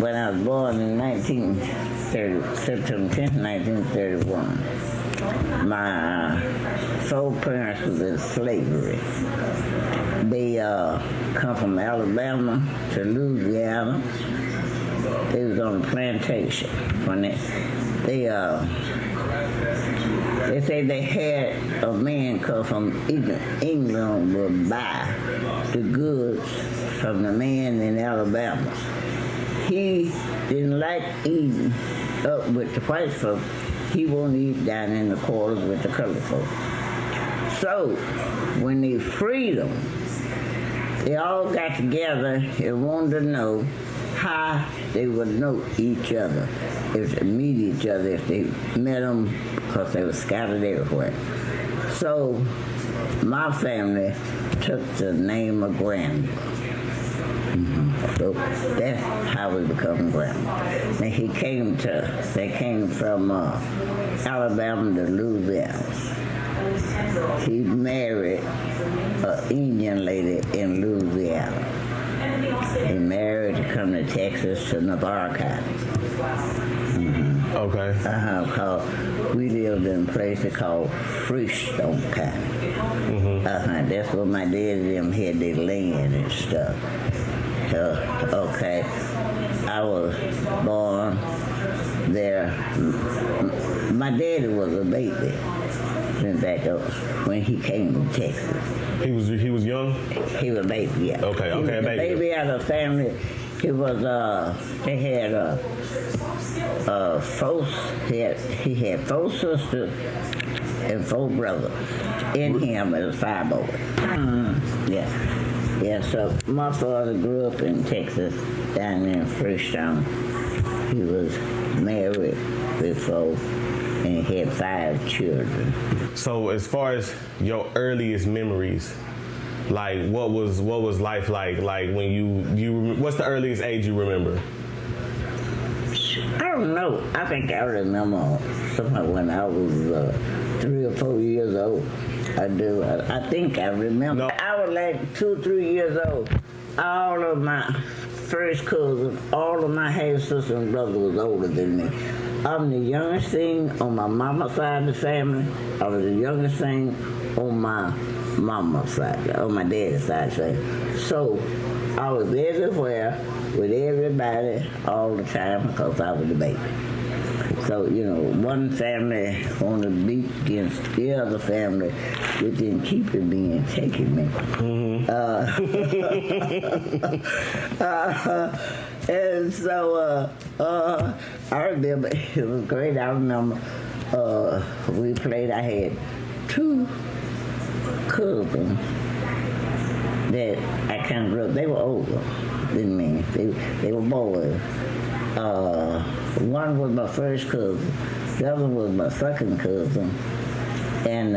when I was born in 1930, September 10th, 1931, my four parents was in slavery. They come from Alabama to Louisiana. They was on a plantation. When they say they had a man come from England would buy the goods from the man in Alabama. He didn't like eating up with the white folks. He won't eat down in the quarters with the colored folks. So when they freed them, they all got together and wanted to know how they would know each other, if they meet each other, if they met them, because they were scattered everywhere. So my family took the name of grandma. So that's how we become grandma. And they came from Alabama to Louisiana. He married an Indian lady in Louisiana. He married to come to Texas to Navarre County. Okay. We lived in a place called Freestone County. That's where my dad and them had their land and stuff. Okay. I was born there. My daddy was a baby. Back up when he came to Texas. He was young? He was a baby, yeah. Okay, he was a baby out of family. He was they had he had four sisters and four brothers. In him as 5 boys. Yeah, so my father grew up in Texas, down in Freestone. He was married before and had 5 children. So as far as your earliest memories, like what was life like when you what's the earliest age you remember? I don't know. I think I remember something when I was 3 or 4 years old. I do. I think I remember. No. I was like 2 or 3 years old. All of my first cousins, all of my half sisters and brothers was older than me. I'm the youngest thing on my mama's side of the family. I was the youngest thing on my mama's side, on my daddy's side of the family. So I was everywhere with everybody all the time because I was the baby. So, one family on the beat against the other family, which didn't keep it being taken me. And so I remember, it was great. I remember we played, I had 2 cousins that I kind of grew up. They were older than me. They were boys. One was my first cousin, the other was my second cousin, and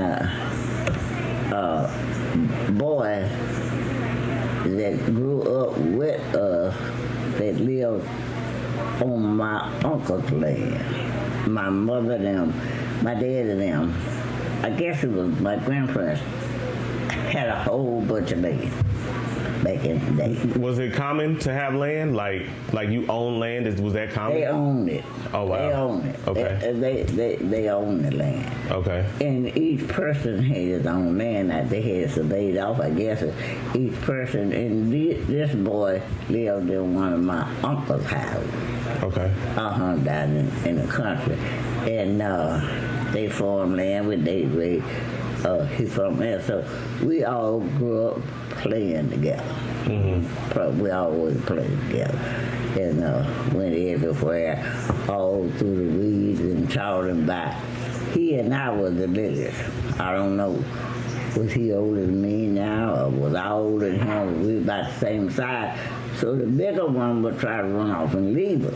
boy that grew up with us that lived on my uncle's land. My mother and them, my dad and them, I guess it was my grandparents, had a whole bunch of land back in the day. Was it common to have land? Like you own land? Was that common? They owned it. Oh, wow. They owned it. Okay. They owned the land. Okay. And each person had his own land that they had surveyed off, I guess. Each person, and this boy lived in one of my uncle's houses. Okay. Down in the country. And they farmed land with he's from there. So we all grew up playing together. We always played together. And went everywhere, all through the weeds and talking back. He and I was the biggest. I don't know, was he older than me now, or was I older than him? We were about the same size. So the bigger one would try to run off and leave us,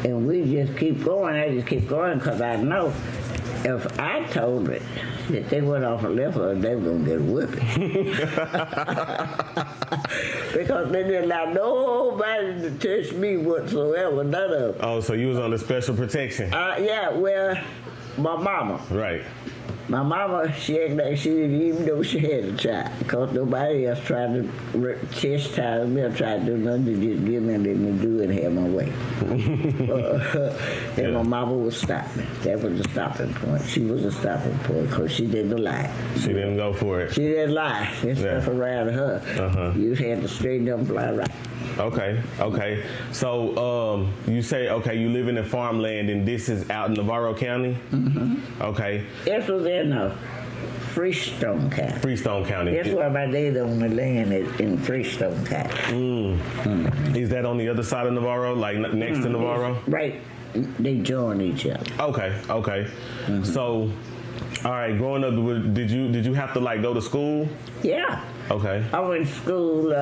And we just keep going. I just keep going because I know if I told it that they went off and left us, they were going to get a whipping. Because they didn't allow nobody to touch me whatsoever, none of them. Oh, so you was under special protection? Yeah, well, my mama. Right. My mama, she acted like she didn't even know she had a child. Because nobody else tried to chastise me or tried to do nothing. They just give me and let me do it and have my way. And my mama would stop me. That was the stopping point. She was a stopping point because she didn't lie. She didn't go for it. She didn't lie. There's stuff around her. You had to straighten up and fly right. Okay. So you say, okay, you live in a farmland and this is out in Navarro County? Mm-hmm. Okay. This was in Freestone County. Freestone County. That's where my dad owned the land in Freestone County. Is that on the other side of Navarro, like next to Navarro? Right. They join each other. Okay. Mm-hmm. So, all right, growing up, did you have to like go to school? Yeah. Okay. I went to school,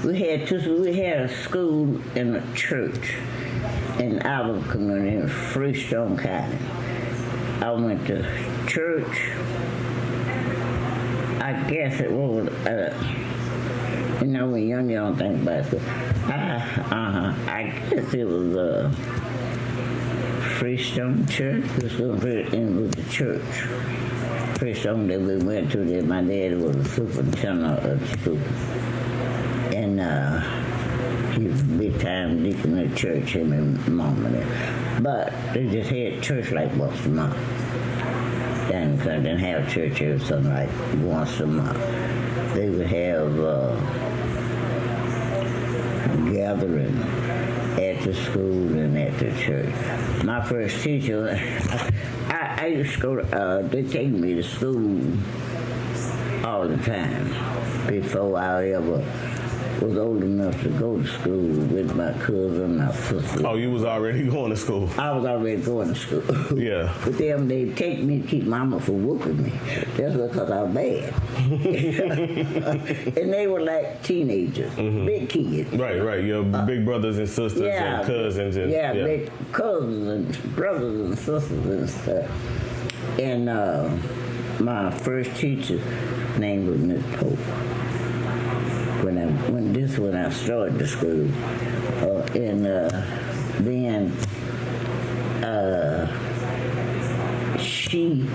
we had a school in a church in our community in Freestone County. I went to church. I guess it was, when young, you don't think about it. I guess it was Freestone Church. It was the church. Freestone that we went to, that my dad was the superintendent of the school. And he was a big time deacon of the church, him and mama there. But they just had church like once a month. Then they didn't have church every Sunday like once a month. They would have a gathering at the school and at the church. My first teacher, I used to go, they take me to school all the time before I ever was old enough to go to school with my cousin, my sister. Oh, you was already going to school? I was already going to school. Yeah. But them, they take me to keep mama from whooping me. That's because I was bad. And they were like teenagers, big kids. Right. Your big brothers and sisters and cousins. And, big cousins and brothers and sisters and stuff. And my first teacher's name was Miss Pope. When I started the school, and then she,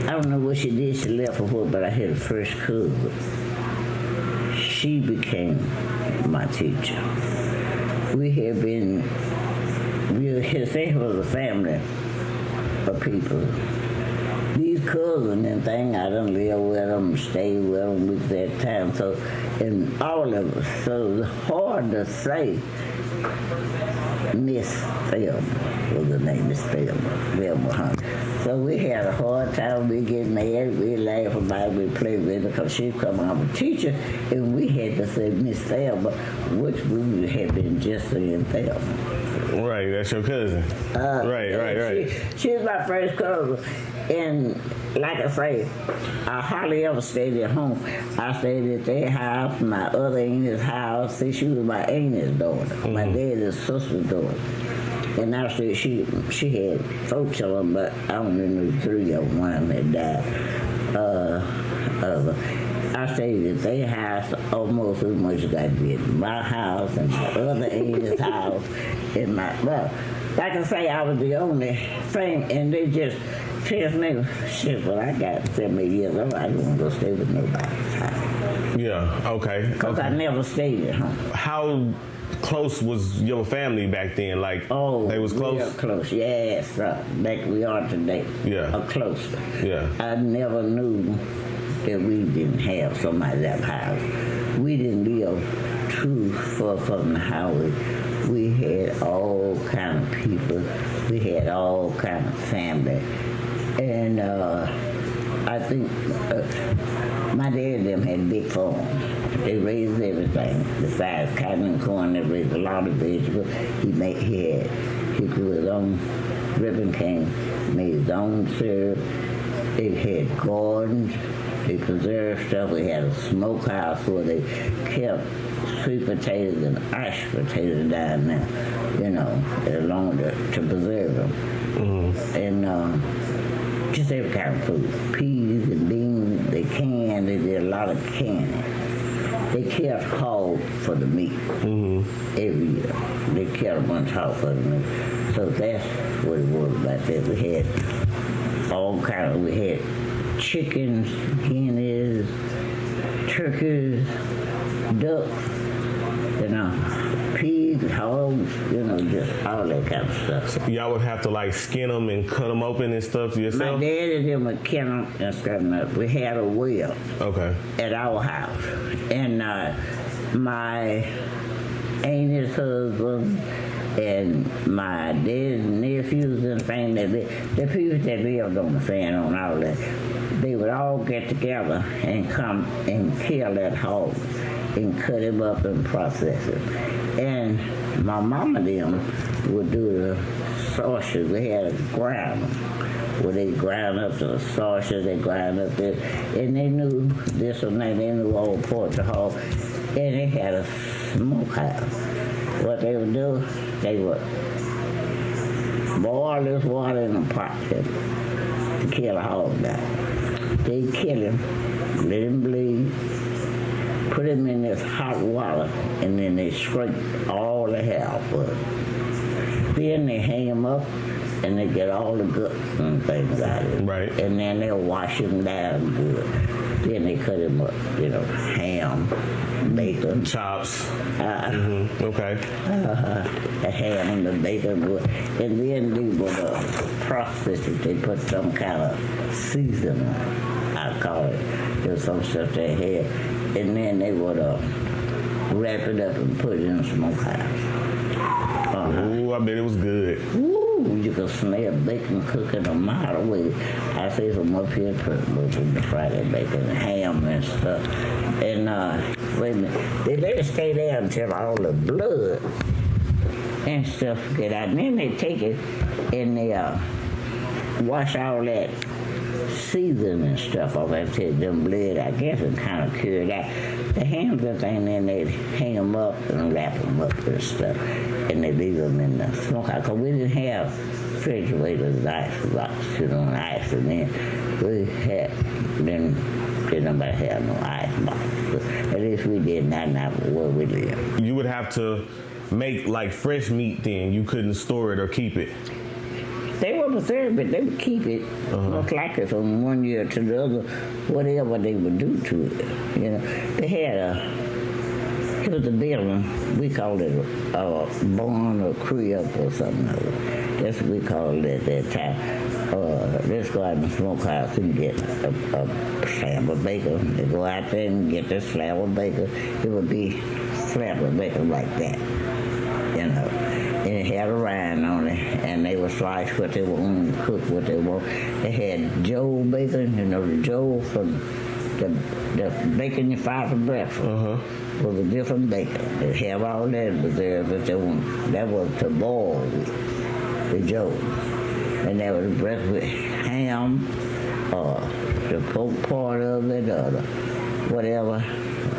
I don't know what she did. She left for what, but I had a first cousin. She became my teacher. We had been, it was a family of people. These cousins and things, I done live with them, stay with them with that time. So, and all of us, so it's hard to say Miss Thelma was the name, Miss Thelma Hunt. So we had a hard time, we get mad, we laugh about it, we play with it, because she'd come out a teacher, and we had to say Miss Thelma, which we had been just saying Thelma. Right, that's your cousin. Right. She was my first cousin. And like I say, I hardly ever stayed at home. I stayed at their house, my other aunt's house. See, she was my aunt's daughter, my dad's sister's daughter. And I said she had 4 children, but I only knew 3 of them. One of them had died. I stayed at their house almost as much as I did my house and my other aunt's house. And like I say, I was the only thing, and they just tells me, shit, well, I got 70 years old. I don't want to go stay with nobody's house. Yeah, okay. Because I never stayed at home. How close was your family back then? Like, they was close? Real close, yes. Like we are today. Yeah. Or closer. Yeah. I never knew that we didn't have somebody at the house. We didn't live too far from the highway. We had all kind of people. We had all kind of family. And I think my dad and them had a big farm. They raised everything. Besides cotton and corn, they raised a lot of vegetables. He grew his own ribbon cane, made his own syrup. They had gardens. They preserved stuff. We had a smokehouse where they kept sweet potatoes and mashed potatoes down there, along to preserve them. Mm-hmm. And just every kind of food. Peas and beans, they did a lot of canning. They killed hog for the meat every year. They killed a bunch of hog for the meat. So that's what it was about that. We had all kinds. We had chickens, guineas, turkeys, ducks, pigs, hogs, just all that kind of stuff. So y'all would have to like skin them and cut them open and stuff yourself? My dad and them would kill them and skin them up. We had a well at our house. And my aunt's husband and my dad's nephews and things, the people that lived on the farm on all that, they would all get together and come and kill that hog and cut him up and process it. And my mama them would do the sausage. They had a grinder where they grind up the sausage, they grind up this, and they knew this and that, they knew all parts of hog. And they had a smokehouse. What they would do, they would boil this water in a pot to kill a hog down. They kill him, let him bleed, put him in this hot water, and then they scrape all the hair off of him. Then they hang him up, and they get all the guts and things out of it. Right. And then they'll wash him down good. Then they cut him up, ham, bacon. Chops. Okay. The ham and the bacon. And then they would process it. They put some kind of seasoning, I call it. There's some stuff they had. And then they would wrap it up and put it in a smokehouse. Ooh, I bet it was good. Ooh, you could smell bacon cooking a mile away. I see from up here with the Friday bacon and ham and stuff. And wait a minute, they let it stay there until all the blood and stuff get out. And then they take it and they wash all that seasoning and stuff off until them blood, I guess, it kind of cured out. The hams and thing, then they hang them up and wrap them up and stuff, and they leave them in the smokehouse. Because we didn't have refrigerators, ice box, ice, and then we had, didn't nobody have no ice box. But at least we did not where we lived. You would have to make like fresh meat then. You couldn't store it or keep it. They would preserve it. They would keep it most likely from one year to the other, whatever they would do to it. They had it was a building. We called it a barn or crib or something. That's what we called it at that time. Let's go out in the smokehouse and get a slab of bacon. They go out there and get this slab of bacon. It would be slab of bacon like that, And it had a rind on it, and they would slice what they want and cook what they want. They had Joe bacon, the Joe from the bacon you fry for breakfast. Was a different bacon. They have all that reserved if they want. That was to boil with the Joe. And that was breakfast with ham, the pork part of it, or whatever.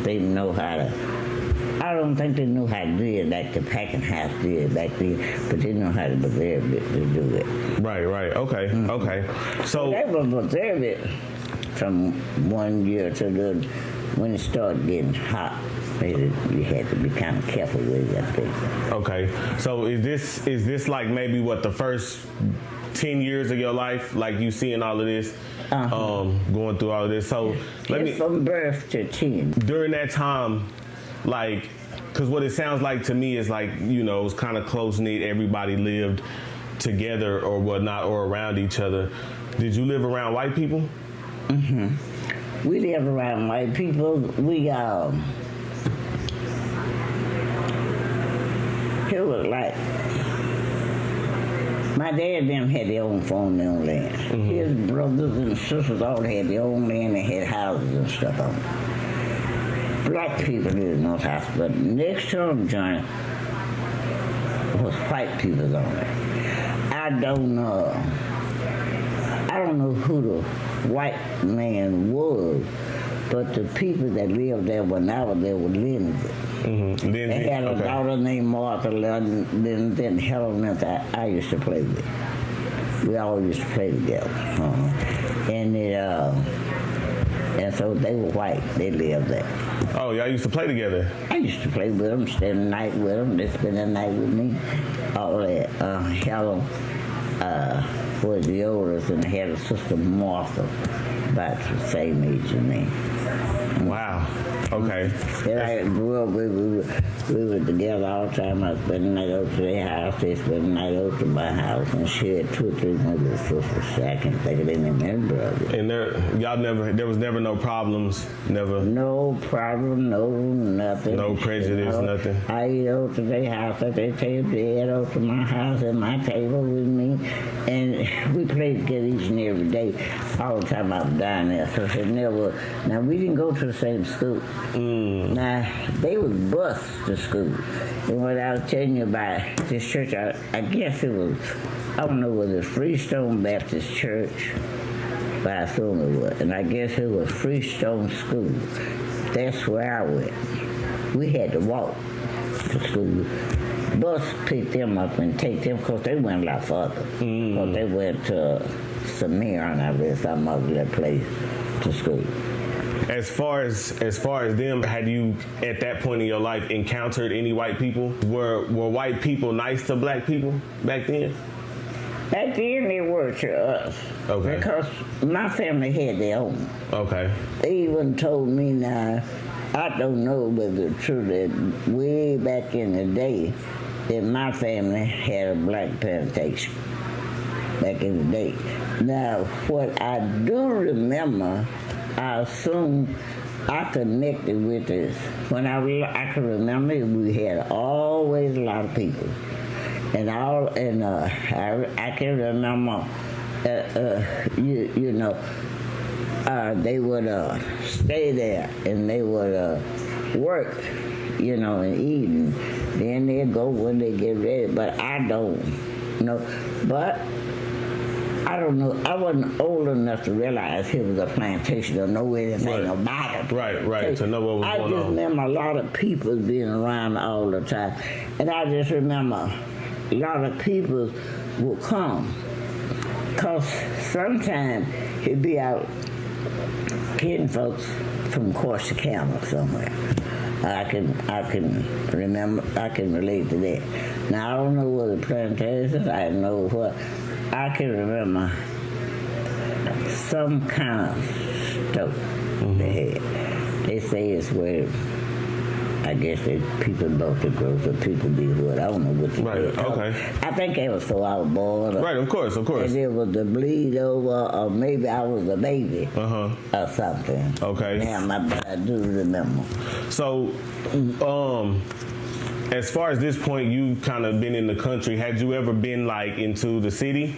They know how to. I don't think they knew how to do it like the packing house did back then, but they know how to preserve it to do it. Right. Okay. Okay. So they would preserve it from one year to the when it started getting hot. You had to be kind of careful with it, I think. Okay. So is this like maybe what the first 10 years of your life, like you seeing all of this, going through all of this? So from birth to 10. During that time, like, because what it sounds like to me is like, it was kind of close-knit. Everybody lived together or whatnot or around each other. Did you live around white people? We lived around white people. It was like, my dad and them had their own farm, their own land. His brothers and sisters all had their own land. They had houses and stuff on it. Black people lived in those houses, but next to them, Johnny, was white people on it. I don't know who the white man was, but the people that lived there when I was there were Lindsay. They had a daughter named Martha then Helen that I used to play with. We all used to play together. And And so they were white. They lived there. Oh, y'all used to play together? I used to play with them, spend the night with them. They spend the night with me. All that. Helen was the oldest and had a sister, Martha, about the same age as me. Wow. Okay. And I grew up, we were together all the time. I spent the night over to their house. They spent the night over to my house. And she had 2 or 3 other sisters. I can't think of their name, and brothers. And there was never no problems, never? No problem, no nothing. No prejudice, nothing? I eat over to their house at their table. They ate over to my house at my table with me. And we played together each and every day, all the time I was down there. So it never, now we didn't go to the same school. Now, they was bused to school. And what I was telling you about this church, I guess it was, I don't know whether it was Freestone Baptist Church, but I assume it was. And I guess it was Freestone School. That's where I went. We had to walk to school. Bus picked them up and take them, because they went a lot further. Because they went to Samir, I guess, some other place to school. As far as them, had you at that point in your life encountered any white people? Were white people nice to black people back then? Back then they were to us. Okay. Because my family had their own. Okay. They even told me now, I don't know whether it's true that way back in the day that my family had a black plantation back in the day. Now, what I do remember, I assume I connected with this. When I can remember, we had always a lot of people, and I can remember, they would stay there and they would work, and eat, and then they'd go when they get ready. But I don't know. But I don't know. I wasn't old enough to realize it was a plantation or know anything about it. Right. To know what was going on. I just remember a lot of people being around all the time. And I just remember a lot of people would come. Because sometimes he'd be out getting folks from Corsicana somewhere. I can remember, I can relate to that. Now, I don't know what the plantations, I don't know what. I can remember some kind of stove they had. They say it's where, I guess people bought the growth of people be what. I don't know what they did. Okay. I think it was so I was born. Right, of course. And it was the bleed over, or maybe I was a baby or something. Okay. Yeah, I do remember. So, as far as this point, you kind of been in the country. Had you ever been like into the city?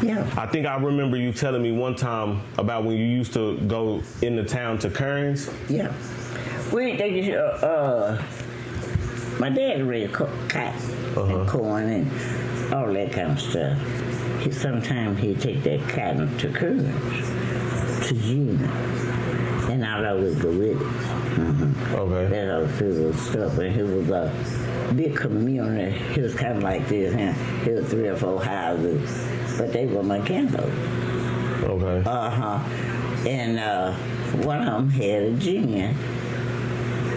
Yeah. I think I remember you telling me one time about when you used to go into town to Kearns. Yeah. My dad raised cotton and corn and all that kind of stuff. Sometimes he'd take that cotton to Kearns, to Gina, and I'd always go with it. Okay. That all the stuff, and it was a big community. It was kind of like this, and it was 3 or 4 houses, but they were mechanical. Okay. And one of them had a genius,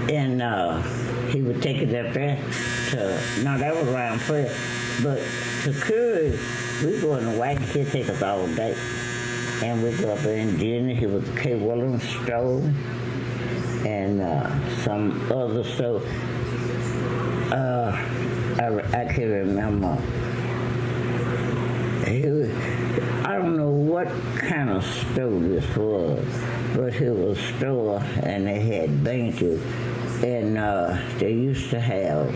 and he would take it up there that was around Prayer, but to Curry, we go in the wagon, he'd take us all day, and we go up there in Gina. He was K. Williams store, and some other stuff. I can remember. I don't know what kind of store this was, but it was a store, and they had benches, and they used to have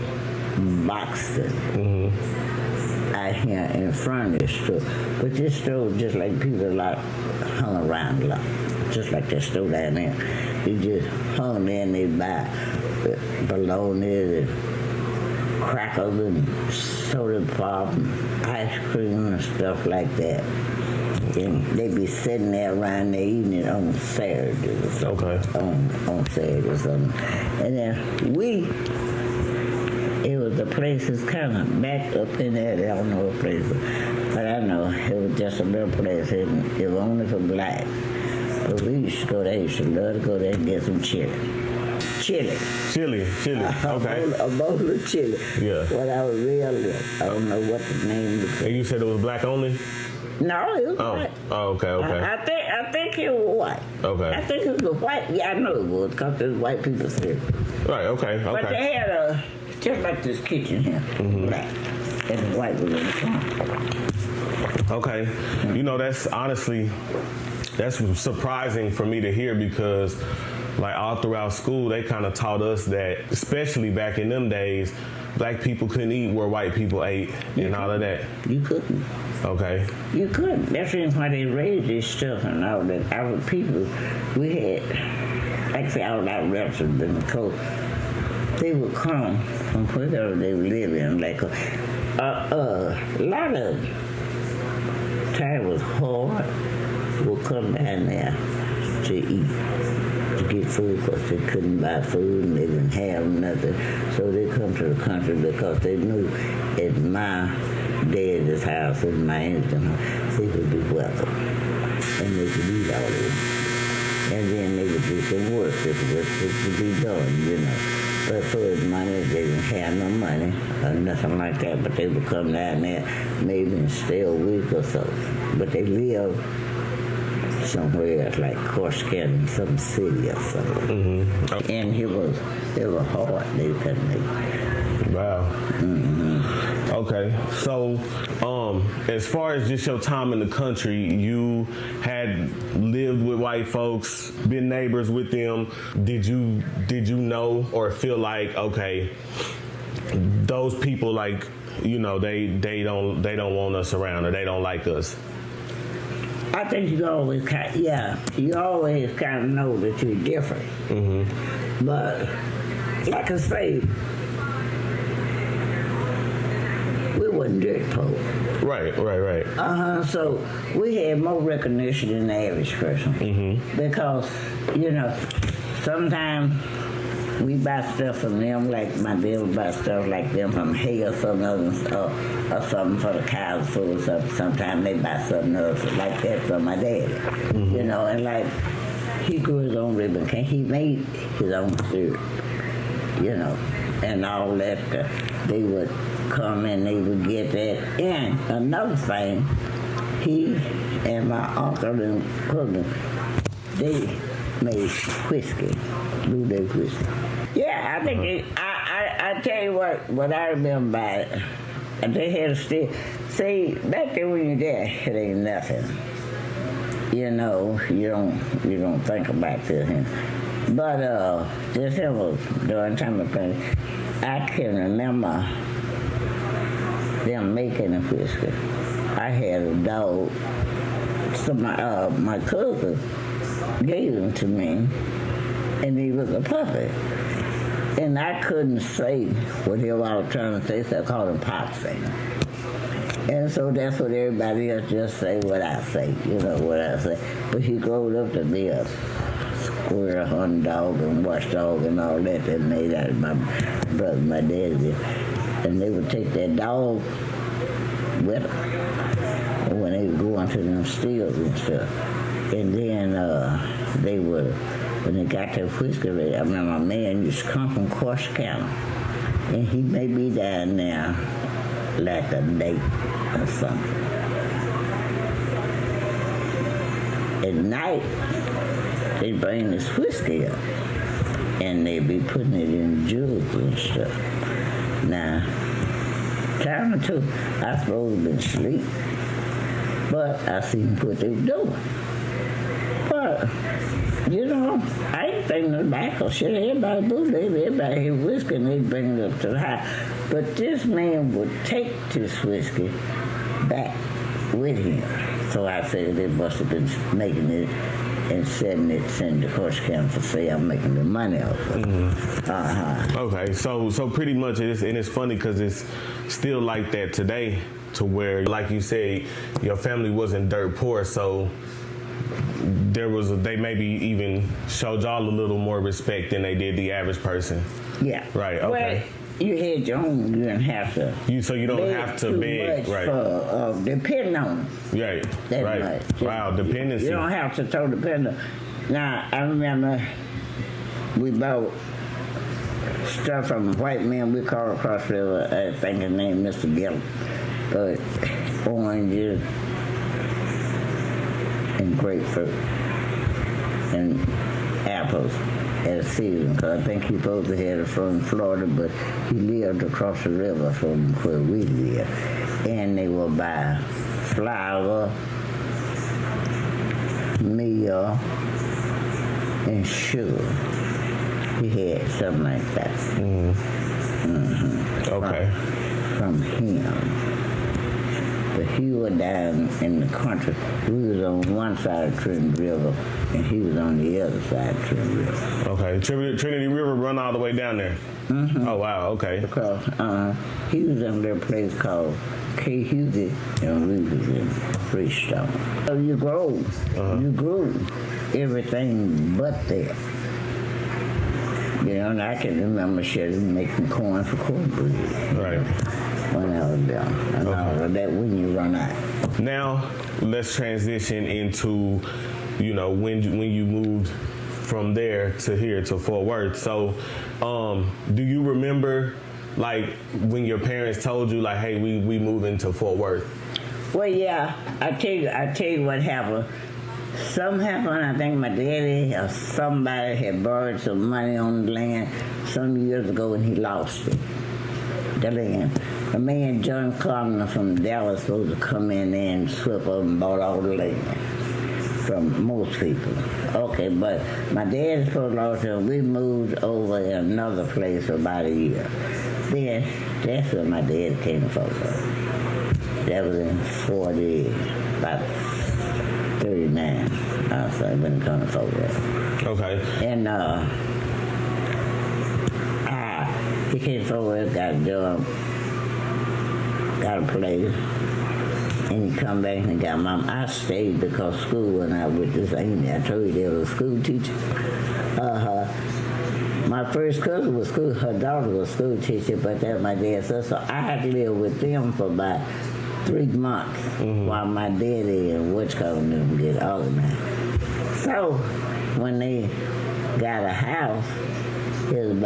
boxes out here in front of this store. But this store was just like people hung around a lot, just like that store down there. They just hung there and they buy bologna and crackers and soda pop and ice cream and stuff like that. And they'd be sitting there around there eating it on Saturday or something. Okay. On Saturday or something. And then it was the place that's kind of back up in there. I don't know what place, but I know it was just a little place. It was only for black. But we used to go there. I used to love to go there and get some chili. Chili. Okay. A bowl of chili. Yeah. When I was real little. I don't know what the name was. And you said it was black only? No, it was white. Oh, okay. I think it was white. Okay. I think it was white. Yeah, I know it was because there's white people here. Right, okay. But they had just like this kitchen here, black. And the white was in the front. Okay. You know, that's surprising for me to hear because like all throughout school, they kind of taught us that, especially back in them days, black people couldn't eat where white people ate and all of that. You couldn't. Okay. You couldn't. That's the reason why they raised this stuff and all that. Our people, we had, actually all our relatives in the coast, they would come from wherever they would live in. Like a lot of time was hard. Would come down there to eat, to get food, because they couldn't buy food and they didn't have nothing. So they come to the country because they knew at my dad's house and my aunt's house, they would be welcome. And they could eat all of it. And then they would do some work if it would be done, you know. But for as money, they didn't have no money or nothing like that, but they would come down there maybe and stay a week or so. But they lived somewhere else, like Corsicana, some city or something. Mm-hmm. And it was hard. They couldn't make it. Wow. Mm-hmm. Okay. So, as far as just your time in the country, you had lived with white folks, been neighbors with them. Did you know or feel like, okay, those people, like, you know, they don't want us around or they don't like us? I think you always kind of know that you're different. Mm-hmm. But like I say, we wasn't dirt poor. Right. So we had more recognition than the average person. Mm-hmm. Because, you know, sometimes we buy stuff from them, like my dad would buy stuff like them from hay or something or something for the cows' food. Sometimes they buy something else like that from my dad. Mm-hmm. You know, and like he grew his own ribbon cake. He made his own syrup, you know, and all that. They would come and they would get that. And another thing, he and my uncle and cousin, they made whiskey, blue day whiskey. Yeah, I think I tell you what I remember about it. They had a still. See, back there when you're there, it ain't nothing. You know, you don't think about this. But this was during time of thing. I can remember them making the whiskey. I had a dog. So my cousin gave him to me, and he was a puppy. And I couldn't say whatever I was trying to say, so I called him Popsy. And so that's what everybody else just say what I say, you know what I say. But he grew up to be a squirrel hunting dog and watchdog and all that made out of my brother, my dad did. And they would take that dog with them when they would go into them steels and stuff. And then they would, when they got their whiskey ready, I remember my man used to come from Corsicana. And he may be down there like a day or something. At night, they bring this whiskey up. And they be putting it in jugs and stuff. Now, time or two, I supposed to been asleep. But I seen what they were doing. But, you know, I ain't thinking nothing back or shit. Everybody do that. Everybody had whiskey and they bring it up to the house. But this man would take this whiskey back with him. So I said they must have been making it and sending it to Corsicana for sale, making the money off of it. Mm-hmm. Okay, so pretty much, and it's funny because it's still like that today, to where, like you said, your family wasn't dirt poor, so they maybe even showed y'all a little more respect than they did the average person. Yeah. Right. Okay. you had your own. You didn't have to. So you don't have to beg, right? For, depending on. Right. That Right. much. Wow, dependency. You don't have to throw dependent. Now I remember we bought stuff from a white man we called across the river. I think his name Mr. Gillum. But oranges and grapefruit and apples at a season, because I think he supposed to have it from Florida, but he lived across the river from where we live. And they will buy flour, meal, and sugar. He had something like that. Okay. From him. But he was down in the country. We was on one side of Trinity River, and he was on the other side of Trinity River. Okay. Trinity River run all the way down there? Oh, wow. Okay. Because he was in their place called K. Husey, and we was in Freestone. So you grew everything but that. You know, and I can remember making corn for cornbread. Right. When I was down. And all of that when you run out. Now, let's transition into, when you moved from there to here to Fort Worth. So, do you remember, like, when your parents told you, like, hey, we moving to Fort Worth? Well, yeah. I tell you what happened. Something happened. I think my daddy or somebody had borrowed some money on the land some years ago, and he lost it. The land. A man, John Connor from Dallas, supposed to come in there and sweep up and bought all the land from most people. Okay, but my dad supposed to lost it. We moved over in another place for about a year. Then that's when my dad came to Fort Worth. That was in about 39. So I went to come to Fort Worth. Okay. And he came to Fort Worth, got a job. Got a place, and he come back and got mom. I stayed because school when I with this Amy. I told you there was a school teacher. My first cousin was school. Her daughter was a school teacher, but that's my dad's sister. So I had to live with them for about 3 months while my daddy and them get organized. So when they got a house, it was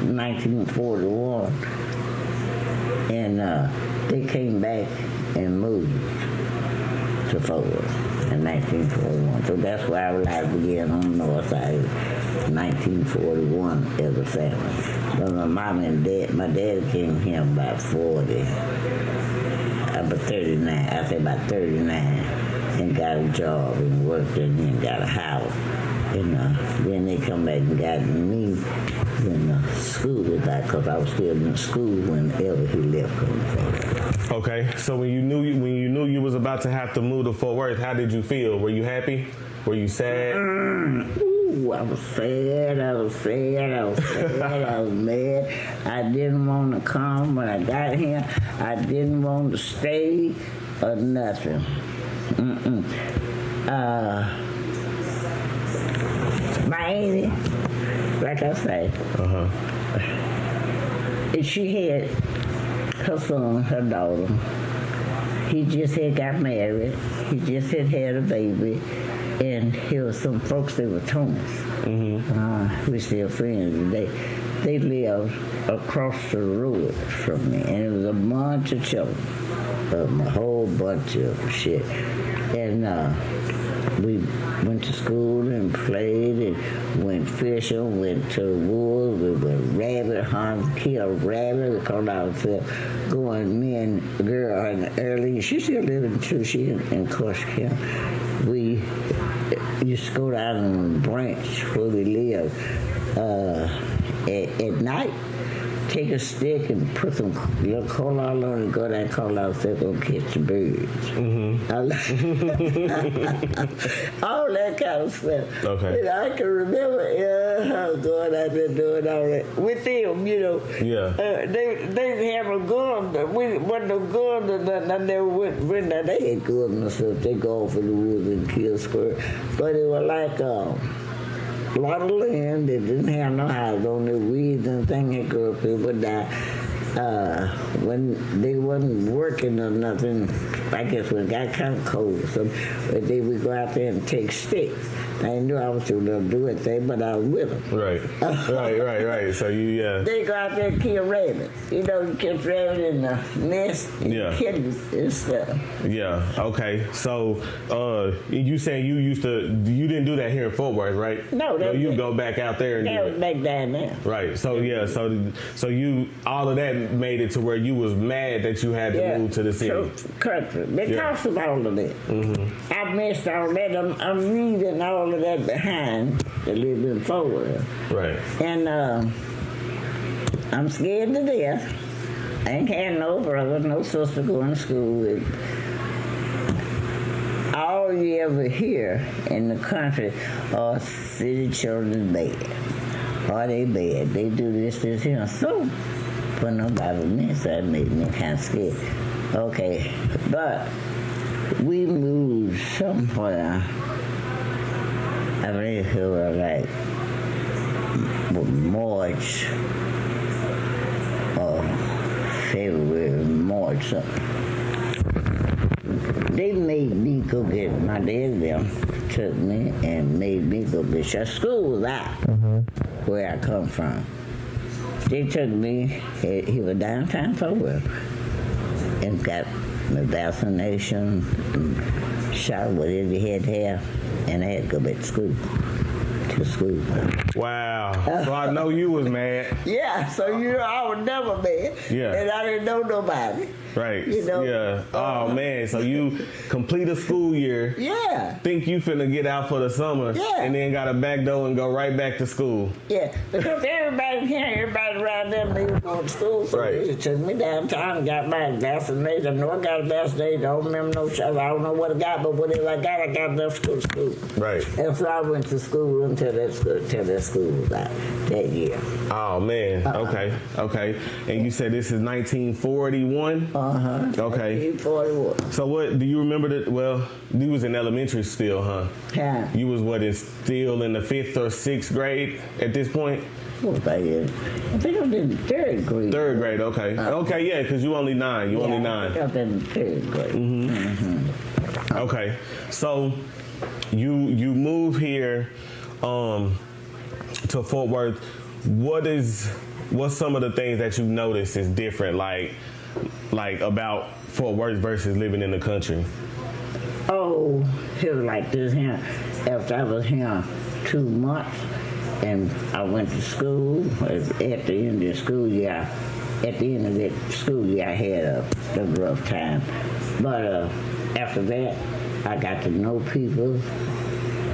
1941. And they came back and moved to Fort Worth in 1941. So that's where our life began on the north side, 1941 as a family. But my mom and dad, my dad came here about 39, I say about 39, and got a job and worked and then got a house. And then they come back and got me in school with that, because I was still in school whenever he left. Okay, so when you knew you was about to have to move to Fort Worth, how did you feel? Were you happy? Were you sad? Ooh, I was sad. I was mad. I didn't want to come when I got here. I didn't want to stay or nothing. My auntie, like I say, and she had her son, her daughter. He just had got married. He just had a baby. And here was some folks that were twins. We're still friends today. They lived across the road from me. And it was a bunch of children. A whole bunch of shit. And we went to school and played and went fishing, went to the woods, we went rabbit hunting, killed rabbit, we called ourselves going, me and a girl in the early, she still living in Trushy in Corsicana. We used to go down on the branch where we lived at night. Take a stick and put some little coal on it and go down and call ourselves and catch the birds. All that kind of stuff. Okay. And I can remember going out there doing all that with them, Yeah. They have a gun. We wasn't no gun or nothing. I never went there. They had guns and stuff. They go off in the woods and kill squirrels. But it was like a lot of land that didn't have no house on the weeds and things that grew up. People died. When they wasn't working or nothing, I guess when it got kind of cold or something, but they would go out there and take sticks. I knew I was too little to do anything, but I was with them. Right. So They go out there and kill rabbits. You catch rabbits in the nest, and kittens and stuff. Yeah. Okay. So, you saying you didn't do that here in Fort Worth, right? No, you go back out there and that was back down there. Right. So so you all of that made it to where you was mad that you had to move to the city. Country. Because of all of that. Mm-hmm. I missed all that. I'm leaving all of that behind to live in Fort Worth. Right. And I'm scared to death. I ain't had no brother, no sister going to school with. All you ever hear in the country are city children bad. Are they bad? They do this, here. So, for nobody with me, so that made me kind of scared. Okay, but we moved somewhere. I believe it was like March or February, March something. They made me go get, my dad them took me and made me go get, school was out where I come from. They took me, he was downtown Fort Worth, and got my vaccination, and shot whatever he had to have, and I had to go back to school. Wow. So I know you was mad. Yeah, so I was never mad. Yeah. And I didn't know nobody. Right. Yeah. Oh man. So you complete a school year. Yeah. Think you finna get out for the summer. Yeah. And then got a back door and go right back to school. Yeah. Because everybody around them, they was going to school. So they took me downtown and got my vaccination. I know I got a vaccination. I don't remember no shot. I don't know what I got, but whatever I got enough to school. Right. And so I went to school until that school was out that year. Oh man. Okay. And you said this is 1941? Okay. 1941. So what, do you remember that, well, you was in elementary still, huh? Yeah. You was still in the 5th or 6th grade at this point? I think I was in 3rd grade. 3rd grade, okay. Okay, yeah, because you only 9. Only 9. I was in 3rd grade. Okay. So you move here to Fort Worth. What's some of the things that you notice is different, like about Fort Worth versus living in the country? Oh, it was like this here. After I was here 2 months, and I went to school. At the end of the school year, I had a rough time. But after that, I got to know people.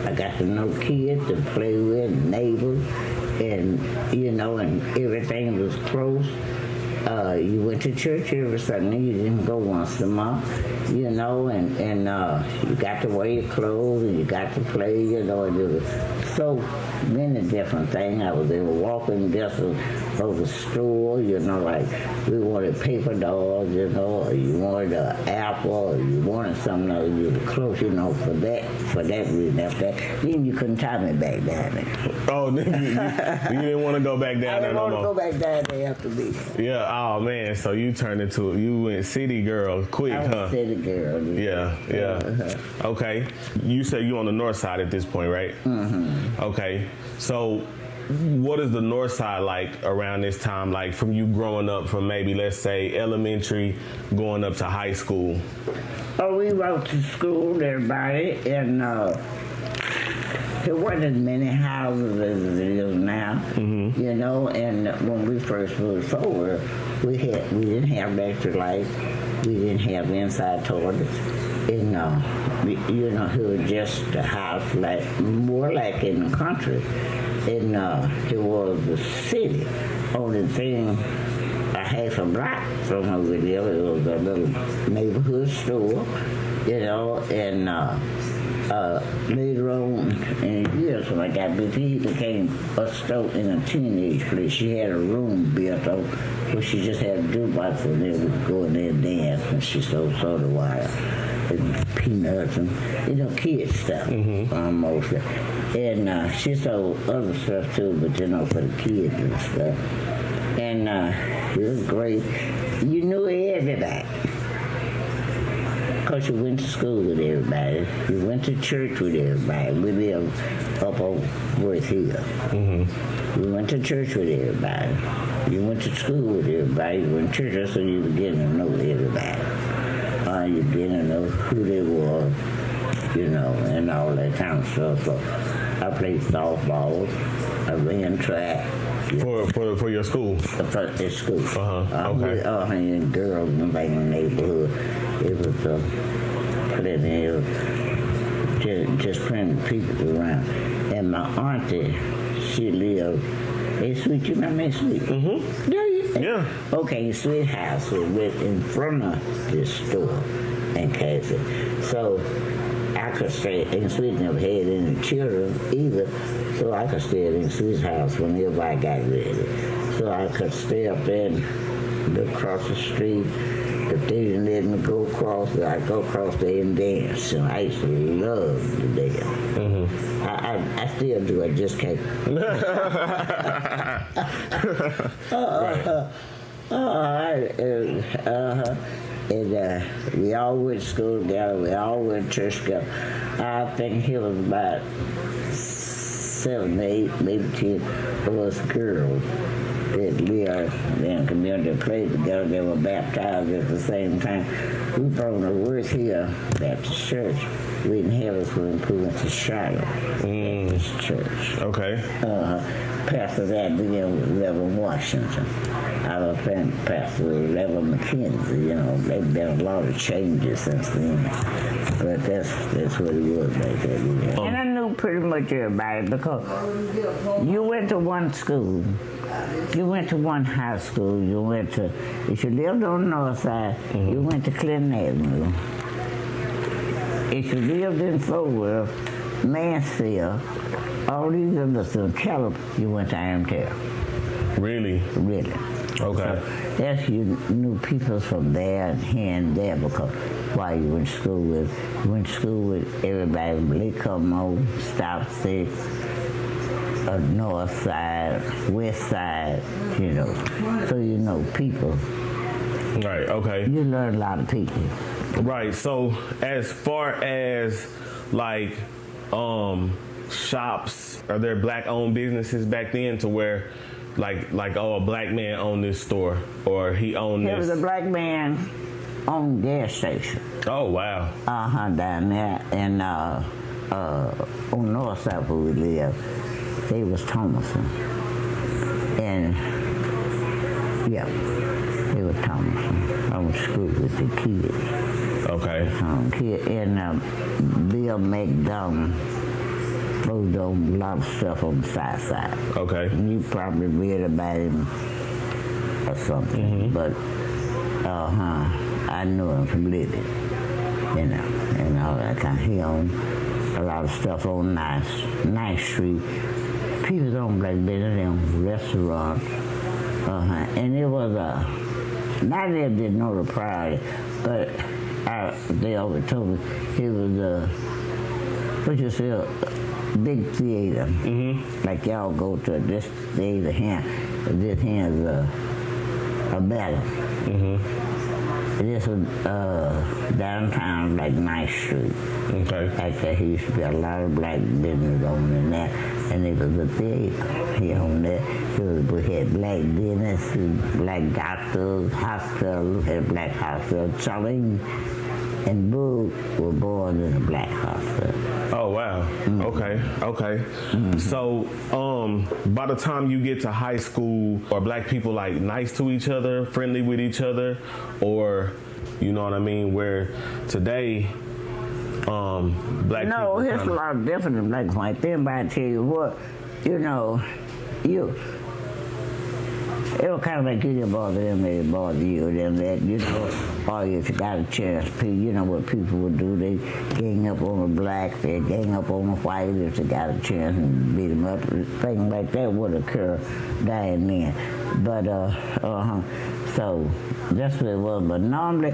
I got to know kids to play with, neighbors, and and everything was close. You went to church every Sunday. You didn't go once a month, and you got to wear your clothes and you got to play, and there was so many different things. I was able to walk in just over the store, like we wanted paper dolls, or you wanted an apple, or you wanted something else, you were close, for that reason. After that, then you couldn't tie me back down there. Oh, you didn't want to go back down there no more? I didn't want to go back down there after me. Yeah, oh man, so you went city girl quick, huh? City girl. Yeah. Okay. You said you on the north side at this point, right? Mm-hmm. Okay. So what is the north side like around this time, like from you growing up from maybe, let's say, elementary going up to high school? Oh, we went to school, everybody, and there wasn't as many houses as it is now, and when we first moved forward, we didn't have electric lights, we didn't have inside toilets, and it was just a house more like in the country, and it was the city. Only thing, a half a block from over there, it was a little neighborhood store, and later on in the years when I got big, he became a store in a teenage place. She had a room built up where she just had a jukebox, and then we'd go in there and dance, and she sold soda water and peanuts and kids stuff mostly. And she sold other stuff too, but for the kids and stuff. And it was great. You knew everybody. Because you went to school with everybody. You went to church with everybody. We lived up on Worth Hill. Mm-hmm. You went to church with everybody. You went to school with everybody. You went to church, so you were getting to know everybody. You getting to know who they were, and all that kind of stuff. So I played softball. I ran track. For your school? At school. Okay. And girls and like in the neighborhood. It was just plenty people around. And my auntie, she lived in Sweet. You remember in Sweet? Mm-hmm. Yeah. Okay, Sweet house was in front of this store in Cassie. So I could stay in Sweet, never had any children either. So I could stay in Sweet's house when everybody got ready. So I could stay up there and look across the street. If they didn't let me go across, I'd go across there and dance. And I used to love to dance. Mm-hmm. I still do. I just can't. And we all went to school together. We all went to church together. I think he was about 7, 8, maybe 10 of us girls that lived in the community, played together. They were baptized at the same time. We brought the Worth Hill Baptist Church. We didn't have a swimming pool. We went to Charlotte Baptist Church. Okay. Pastor that began with Reverend Washington. I was Pastor Reverend McKenzie. There've been a lot of changes since then. But that's what it was back then. And I knew pretty much everybody because you went to one school. You went to one high school. You went to, if you lived on the north side, you went to Clinton Avenue. If you lived in Fort Worth, Mansfield, all these others in Calip, you went to Irontail. Really? Really. Okay. So that's you knew people from there and here and there because while you went to school with everybody, Blake Como, Stop 6, north side, west side, so you know people. Right, okay. You learn a lot of people. Right, so as far as like shops, are there black-owned businesses back then to where like a black man owned this store or he owned this? There was a black man owned gas station. Oh, wow. Down there. And on north side where we live, they was Thomason. And, yeah, they was Thomason. I went to school with the kids. Okay. And Bill McDonald moved on a lot of stuff on the south side. Okay. And you probably read about him or something. But, I knew him from living, and all that kind of. He owned a lot of stuff on Ninth Street. People owned black business, they owned restaurants. And it was not that they didn't know the priority, but they always told me it was what you say, a big theater. Like y'all go to this theater here, this here is a ballet. This was downtown, like Ninth Street. Okay. Like that, he used to be a lot of black business owned in that, and it was a theater. He owned that. We had black business, black doctors, hospitals, had a black hospital. Charlene and Boo were born in a black hospital. Oh, wow. Okay. So, by the time you get to high school, are black people like nice to each other, friendly with each other, or, you know what I mean, where today, black people... No, it's a lot different than black and white. Then, but I tell you what, it was kind of like you didn't bother them, they didn't bother you, them that, or if you got a chance, you know what people would do, they gang up on the black, they gang up on the white if they got a chance and beat them up. Things like that would occur down then. But, so that's what it was. But normally,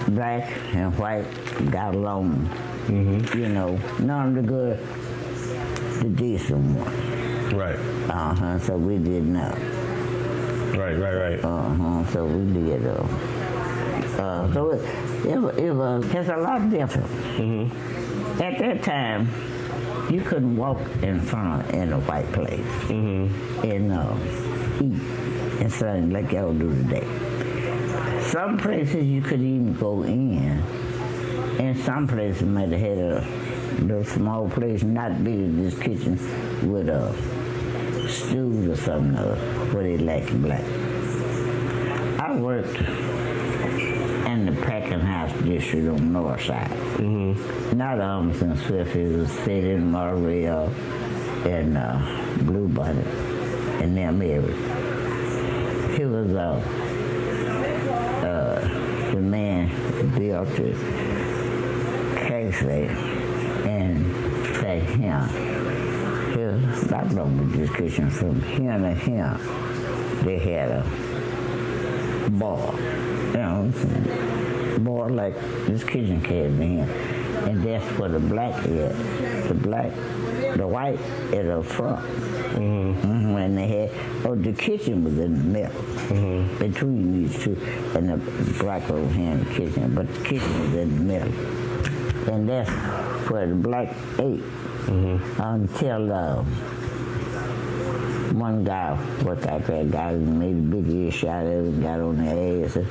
black and white got along, normally good. the decent one. Right. So we did not. Right. So we did. So it was just a lot different. Mm-hmm. At that time, you couldn't walk in front in a white place and eat and something like y'all do today. Some places you could even go in, and some places might have had a little small place, not big as this kitchen, with a stool or something where they like black. I worked in the packing house district on the north side. Mm-hmm. Not in Swift, it was City, Morrill, and Blue Bonnet, and them areas. He was the man built it, Casey, and say him. I don't know this kitchen from here to here. They had a bar, bar like this kitchen came in, and that's where the black is. The white is up front. Mm-hmm. And they had, the kitchen was in the middle, between these two, and the black over here in the kitchen, but the kitchen was in the middle. And that's where the black ate, until one guy, that guy made a big ear shot at it, got on their ass, and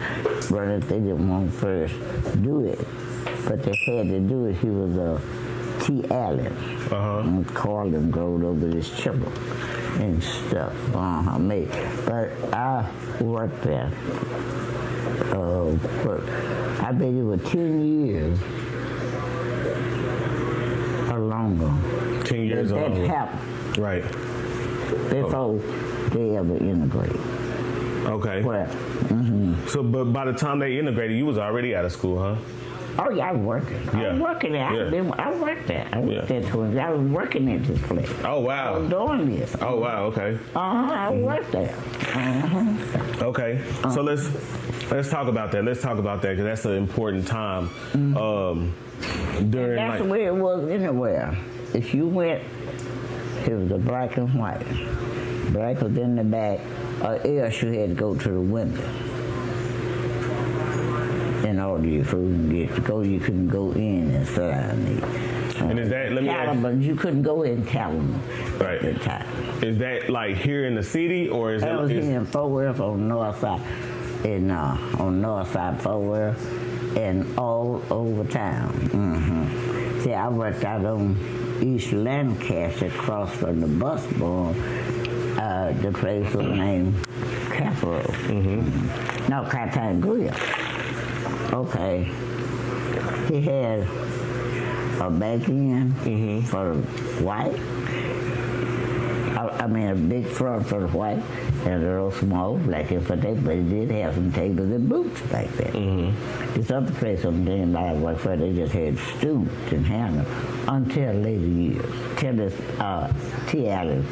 brother, they didn't want to first do it, but they had to do it. He was T. Allen, and Carlin growed over this chipper and stuff, made. But I worked there, I bet it was 10 years or longer. 10 years or longer. That happened. Right. Before they ever integrated. Okay. Well, So, but by the time they integrated, you was already out of school, huh? Oh yeah, I was working. Yeah. I was working there. I worked there. I worked there too. I was working at this place. Oh wow. I was doing this. Oh wow. Okay. I worked there. Okay. So let's talk about that. Let's talk about that because that's an important time. During that's the way it was anywhere. If you went, it was a black and white. Black was in the back, or else you had to go to the window. In order your food to get to go, you couldn't go in and sit down and eat. And is that, let me ask, but you couldn't go in Calvin right. at the time. Is that like here in the city, or is that it? Was here in Fort Worth on the north side, on north side Fort Worth, and all over town. Mm-hmm. See, I worked out on East Lancaster, across from the bus barn. The place was named Casserole. Mm-hmm. No, Cotton Grill. Okay. He had a back end for white. I mean, a big front for the white, and a little small black end for that, but he did have some tables and boots back there. This other place on the damn I worked for, they just had stools and handles until later years. Till this T. Allen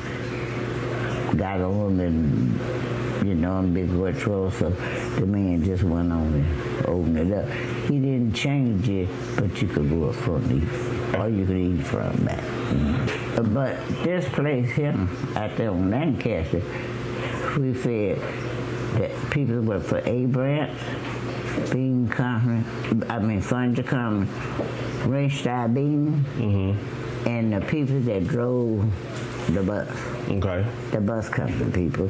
got on and, in big retro, so the man just went on and opened it up. He didn't change it, but you could go up front and eat, or you could eat front back. But this place here, out there on Lancaster, we fed that people work for A Branch, Bean Company, Furniture Company, Rainstyle Bean, and the people that drove the bus. Okay. The bus company people.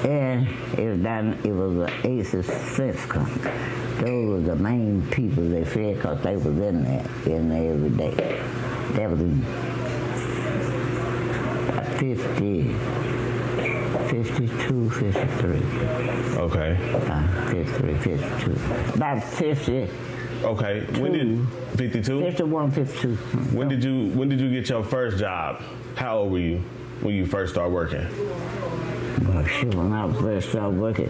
And it was an Aces Fence Company. Those were the main people they fed because they was in there every day. That was 52, 53. Okay. 53, 52. About 50. Okay. When did 52? 51, 52. When did you get your first job? How old were you when you first started working? Well, shit, when I first started working,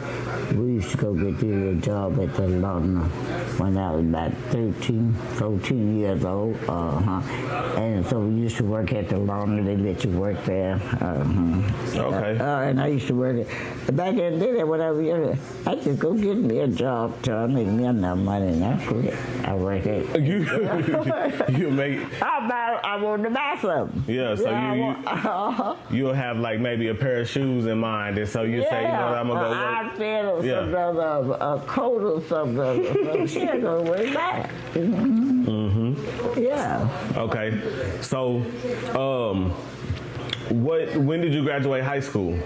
we used to go get you a job at the laundry when I was about 13, 14 years old. And so we used to work at the laundry. They let you work there. Okay. And I used to work it. Back in the day, when I was younger, I just go get me a job till I make me enough money and I quit. I work it. You make. I want to buy something. Yeah, so you'll have like maybe a pair of shoes in mind, and so you say, you know, I'm gonna go work. Outfit or something, a coat or something. She ain't gonna work back. Yeah. Okay, so when did you graduate high school?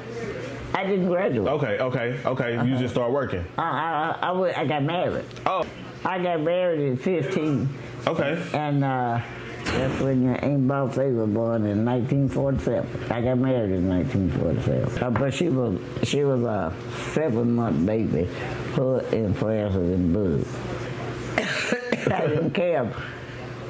I didn't graduate. Okay. You just start working. I got married. Oh. I got married at 15. Okay. And that's when your Aunt Bob Faye was born in 1947. I got married in 1947. But she was a 7-month baby, her and Francis and Bud. I didn't care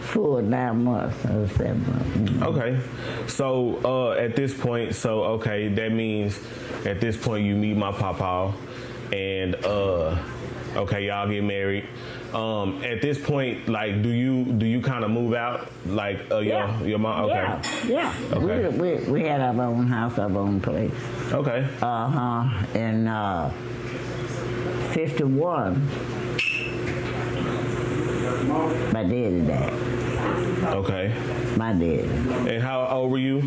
for 9 months. I was 7 months. Okay. So at this point, that means at this point you meet my papa, and okay, y'all get married. At this point, like, do you kind of move out, like, your mom? Okay. Yeah. Okay. We had our own house, our own place. Okay. In 51, my daddy died. Okay. My daddy. And how old were you?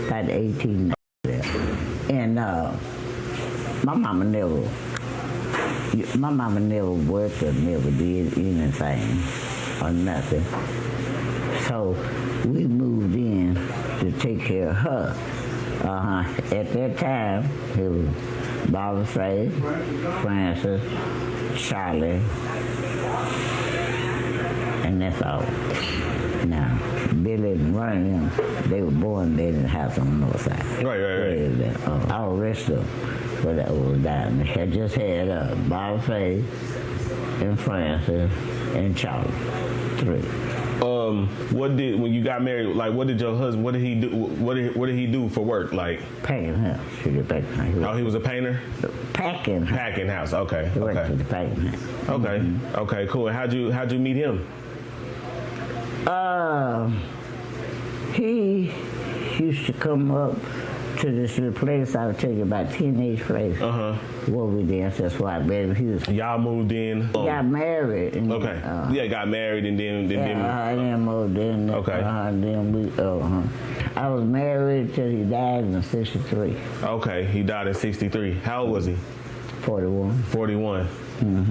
About 18. And my mama never worked or never did anything or nothing. So we moved in to take care of her. At that time, it was Barbara Faye, Francis, Charlie, and that's all. Now, Billy and Ronnie, they were born there in the house on the north side. Right. All the rest of them was down there. I just had Barbara Faye and Francis and Charlie, 3. When you got married, like, what did your husband, what did he do? What did he do for work? Like packing house. He was a painter. Packing house. Okay. He worked at the packing house. Okay. Okay. Cool. And how'd you meet him? He used to come up to this little place I was telling you about, teenage place. Where we danced. That's why I met him. Y'all moved in. Got married. And okay. Got married and then. And then moved in. Okay. Then we. I was married till he died in '63. Okay, he died in '63. How old was he? 41. 41.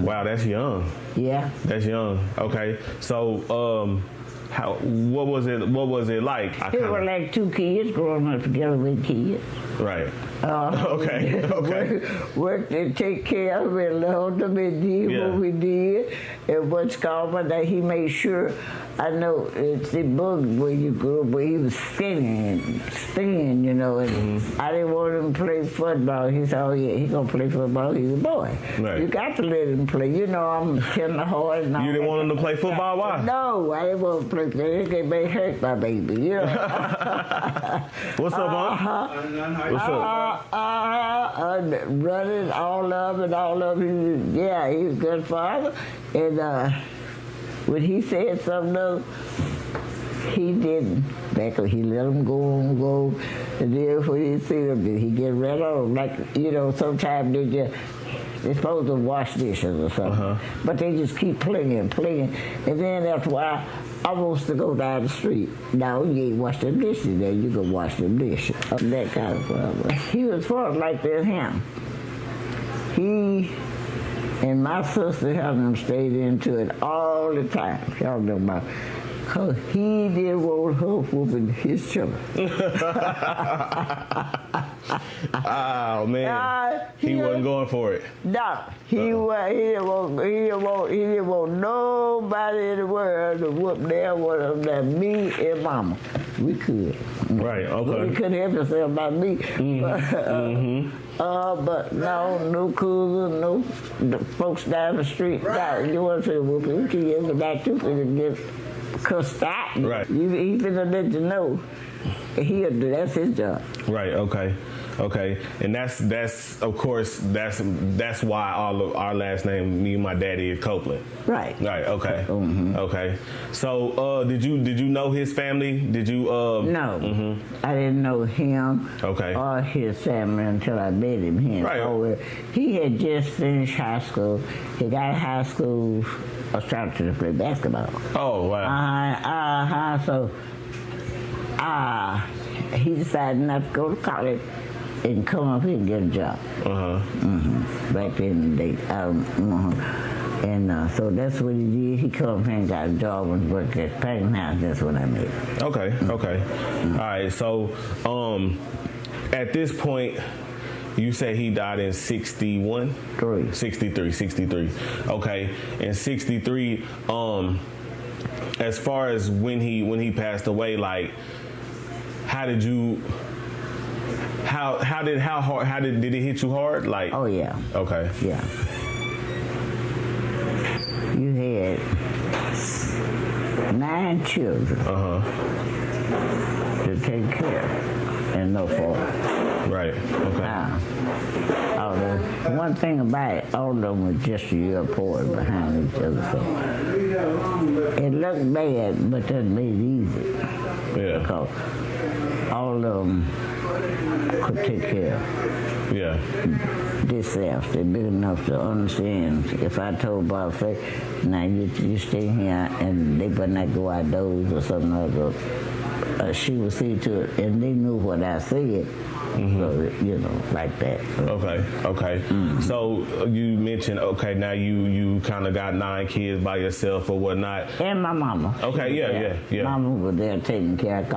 Wow, that's young. Yeah. That's young. Okay, so what was it like? It was like 2 kids growing up together with kids. Right. Okay. Worked and take care of it, loved them and did what we did. And what's called, but that he made sure, I know it's the book where you grew up, where he was stinging, you know, and I didn't want him to play football. He said, oh yeah, he's gonna play football, he's a boy. Right. You got to let him play. You know, I'm tender hard and all. You didn't want him to play football? Why? No, I didn't want him to play football. It could be hurt my baby, you know. What's up, Mom? What's up? Running all of it. Yeah, he was a good father. And when he said something, though, he didn't. He let him go. And then when he see them, he get rid of them. Like, you know, sometimes they're supposed to wash dishes or something. But they just keep playing. And then that's why I wants to go down the street. Now, you ain't wash them dishes there. You can wash them dishes. That kind of problem. He was fought like that, him. He and my sister had them stayed into it all the time. Y'all know about. Cause he didn't want her whooping his children. Oh man, he wasn't going for it. No, he didn't want nobody in the world to whoop their one of them. Me and Mama, we could. Right. Okay. We couldn't help ourselves by me. But no cousins, no the folks down the street. Right. You want to say whooping? We could get the back too for get. Cussed out. Right. He finna let you know. That's his job. Right. Okay. Okay, and that's of course that's why all of our last name, me and my daddy, is Copeland. Right. Right. Okay. Okay. So, did you know his family? Did you? No, I didn't know him. Okay. Or his family until I met him here. Right. He had just finished high school. He got high school instructor to play basketball. Oh wow. So, he decided not to go to college and come up here and get a job. Back in the day. And so that's what he did. He come up here and got a job and worked at Painting House. That's what I made. Okay. All right. So, at this point, you say he died in 61? 63. Okay. In 63, as far as when he passed away, like, did it hit you hard? Like, oh yeah. Okay. Yeah. You had 9 children to take care of and no fault. Right. Okay. One thing about it, all of them were just a year apart behind each other. So it looked bad, but that made it easy. Yeah. Because all of them could take care of themselves. They're big enough to understand. If I told Bob, now you stay here and they better not go outdoors or something like that, she would see to it, and they knew what I said. So, like that. Okay. So you mentioned, now you kind of got 9 kids by yourself or whatnot. And my mama. Okay, yeah. Mama was there taking care of.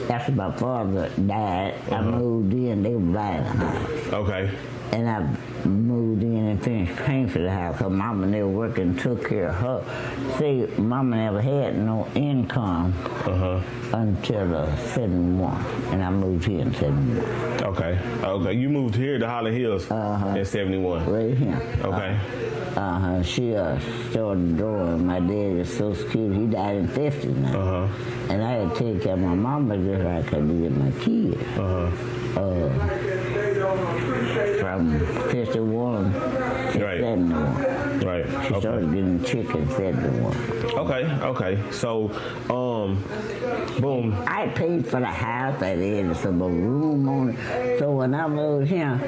After my father died, I moved in. They were buying a house. Okay. And I moved in and finished paying for the house because Mama never worked and took care of her. See, Mama never had no income until 71, and I moved here in 71. Okay. You moved here to Holland Hills in 71. Right here. Okay. She started drawing. My dad is so cute. He died in 50 now. And I had to take care of my mama just like I did my kids. From 51 to 71. Right. She started getting chicken 71. Okay. So, boom. I paid for the house. I had some room on it. So when I moved here,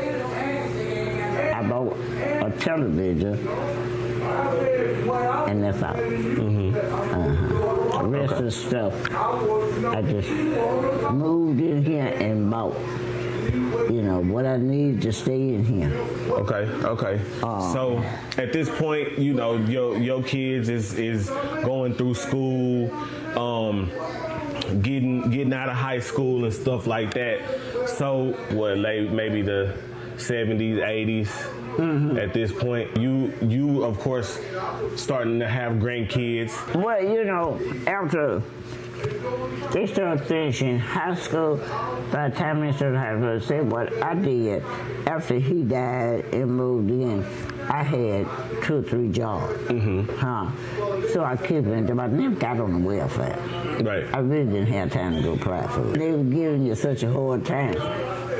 I bought a television, and that's all. The rest of the stuff, I just moved in here and bought. What I need to stay in here. Okay. So at this point, your kids is going through school, getting out of high school and stuff like that. So maybe the 70s, 80s. At this point, you of course starting to have grandkids. Well, after they started finishing high school, by the time they started high school, say what I did after he died and moved in, I had 2 or 3 jobs. So I kept it, but I never got on the welfare. Right. I really didn't have time to go apply for it. They were giving you such a hard time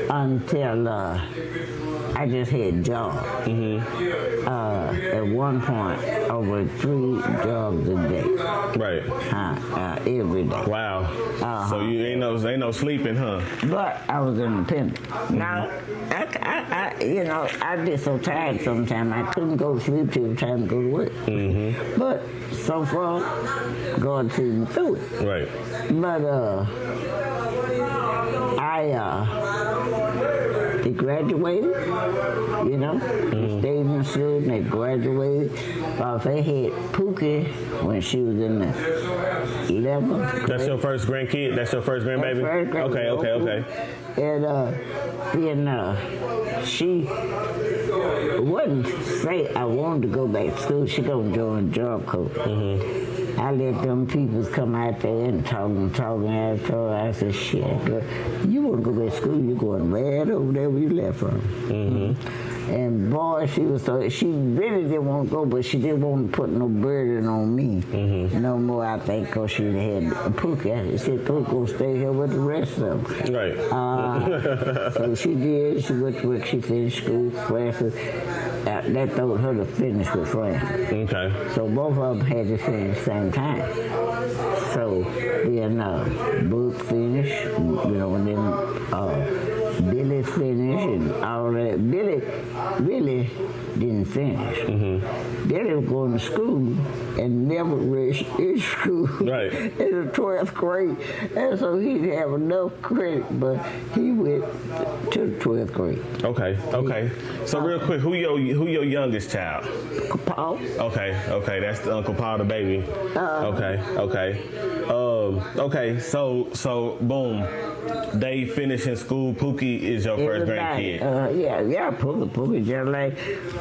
until I just had jobs. At one point, over 3 jobs a day. Right. Every day. Wow. So you ain't no sleeping, huh? But I was independent. Now, I'd be so tired sometimes I couldn't go to sleep till it was time to go to work. But so far, God see me through it. Right. But they graduated, they stayed in school and they graduated. They had Pookie when she was in the 11th grade. That's your first grandkid? That's your first grandbaby? First grandbaby. Okay. And then she wouldn't say I wanted to go back to school. She gonna join Job Corps. I let them people come out there and talking after her. I said, shit, girl, you want to go back to school, you're going right over there where you left from. And boy, she really didn't want to go, but she didn't want to put no burden on me no more, I think, because she had Pookie. She said, Pookie gonna stay here with the rest of them. Right. So she did. She went to work. She finished school, Francis. That told her to finish with Francis. Okay. So both of them had to finish at the same time. So then Book finished, and then Billy finished and all that. Billy really didn't finish. Billy was going to school and never reached his school Right. in the 12th grade. And so he didn't have enough credit, but he went to the 12th grade. Okay. So real quick, who your youngest child? Paul. Okay. That's the Uncle Paul, the baby. Okay. So boom. They finish in school. Pookie is your first grandkid. Yeah, Pookie just like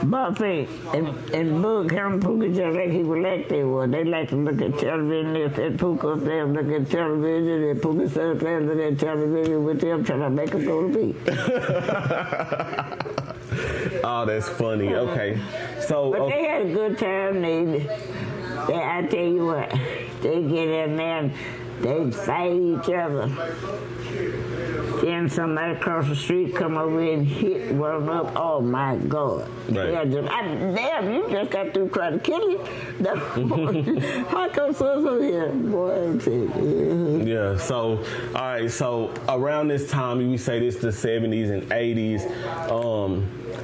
Buffy and Book, him Pookie just like he would like they were. They like to look at television. They said Pookie up there look at television, and Pookie sat up there look at television with them trying to make them go to bed. Oh, that's funny. Okay, so but they had a good time. I tell you what, they get in there and they fight each other. Then somebody across the street come over and hit one up. Oh my God! Right. Damn, you just got through trying to kill him. How come so here, boy? Yeah. So all right. So around this time, we say this the 70s and 80s.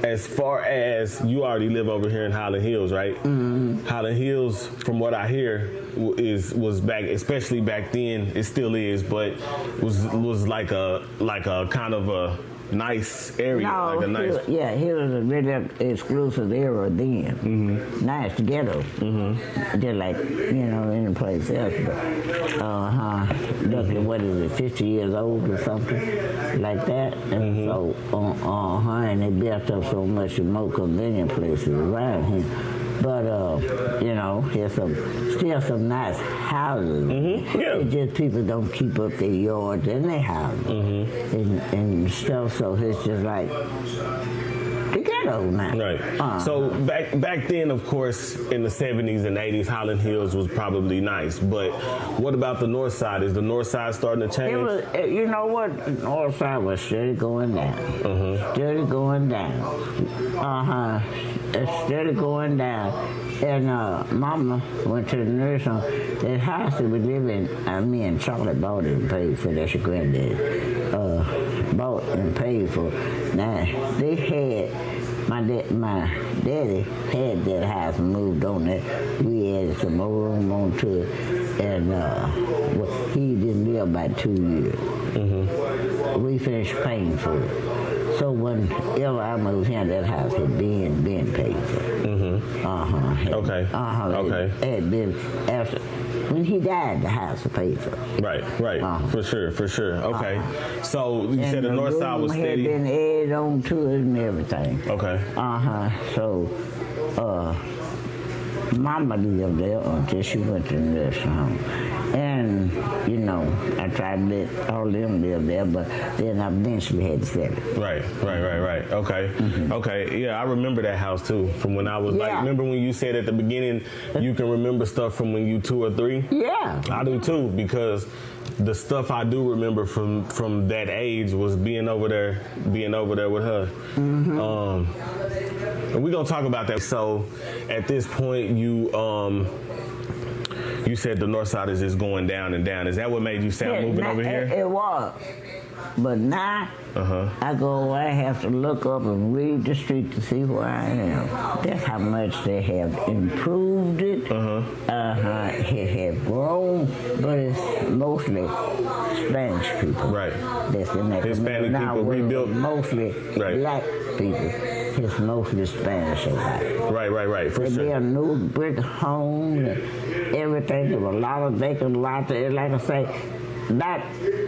As far as you already live over here in Highland Hills, right? Highland Hills, from what I hear, was back, especially back then. It still is, but was like a kind of a nice area. No, like a nice. Here was a really exclusive era then. Nice ghetto. Just like any place else. But look at what is it, 50 years old or something like that. And so and they built up so much more convenient places around here. But here's still some nice houses. It's just people don't keep up their yards and their houses and stuff. So it's just like the ghetto now. Right. So back then, of course, in the 70s and 80s, Highland Hills was probably nice. But what about the north side? Is the north side starting to change? It was, you know what? The north side was steady going down. Steady going down. It's steady going down. And Mama went to the nursing home. That house that we live in, me and Charlie bought it and paid for. That's your granddad. Bought and paid for. Now, they had, my daddy had that house and moved on it. We added some more room onto it. And he didn't live about 2 years. We finished paying for it. So whenever I moved in, that house had been paid for. Okay. It had been after when he died, the house was paid for. Right. For sure. Okay. So you said the north side was steady. Had been added on to it and everything. Okay. So, Mama lived there until she went to the nursing home. And, I tried to let all of them live there, but then I eventually had to sell it. Right. Okay. Yeah, I remember that house too. From when I was remember when you said at the beginning you can remember stuff from when you 2 or 3? Yeah. I do too, because the stuff I do remember from that age was being over there with her. And we're gonna talk about that. So at this point you said the north side is just going down and down. Is that what made you say I'm moving over here? It was. But now, I go away, I have to look up and read the street to see where I am. That's how much they have improved it. It has grown, but it's mostly Spanish people. Right. That's in that. Hispanic people rebuilt. Mostly black people. It's mostly Spanish and white. Right. For sure. There are new brick homes and everything. There were a lot of vacant lots. Like I say,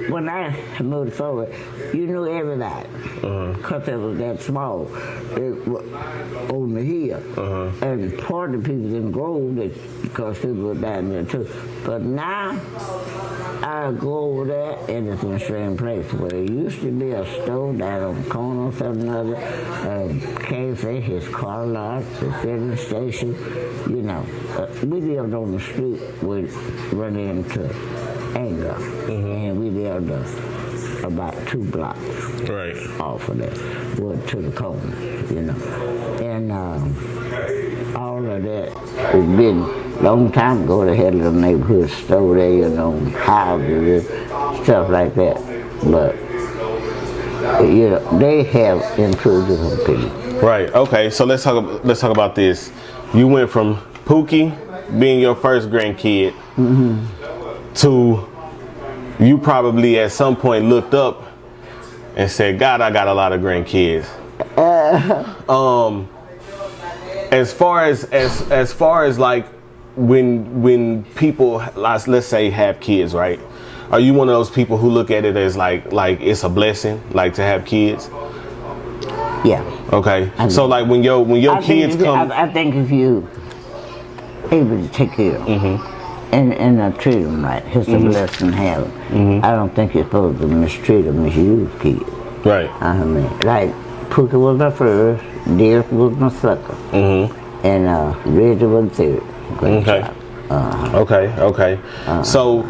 when I moved forward, you knew everybody. Because it was that small. It was on the hill. And part of the people didn't grow because people were down there too. But now, I go over there and it's in the same place where it used to be a store down on the corner or something other, cafe, his car lot, the filling station, you know. We lived on the street, we run into Anger, and we lived about 2 blocks off of that, well, to the corner, you know. And all of that has been a long time ago. They had a little neighborhood store there, you know, houses and stuff like that. But, you know, they have improved on people. Right, okay, so let's talk about this. You went from Pookie being your first grandkid to you probably at some point looked up and said, God, I got a lot of grandkids. As far as like when people, let's say, have kids, right? Are you one of those people who look at it as like it's a blessing, like to have kids? Yeah. Okay. So like when your kids come, I think if you able to take care of them and treat them right, it's a blessing to have them. I don't think you're supposed to mistreat or misuse kids. Right. I mean, like Pookie was my first, Derek was my second, and Reggie was third. Okay. Okay. So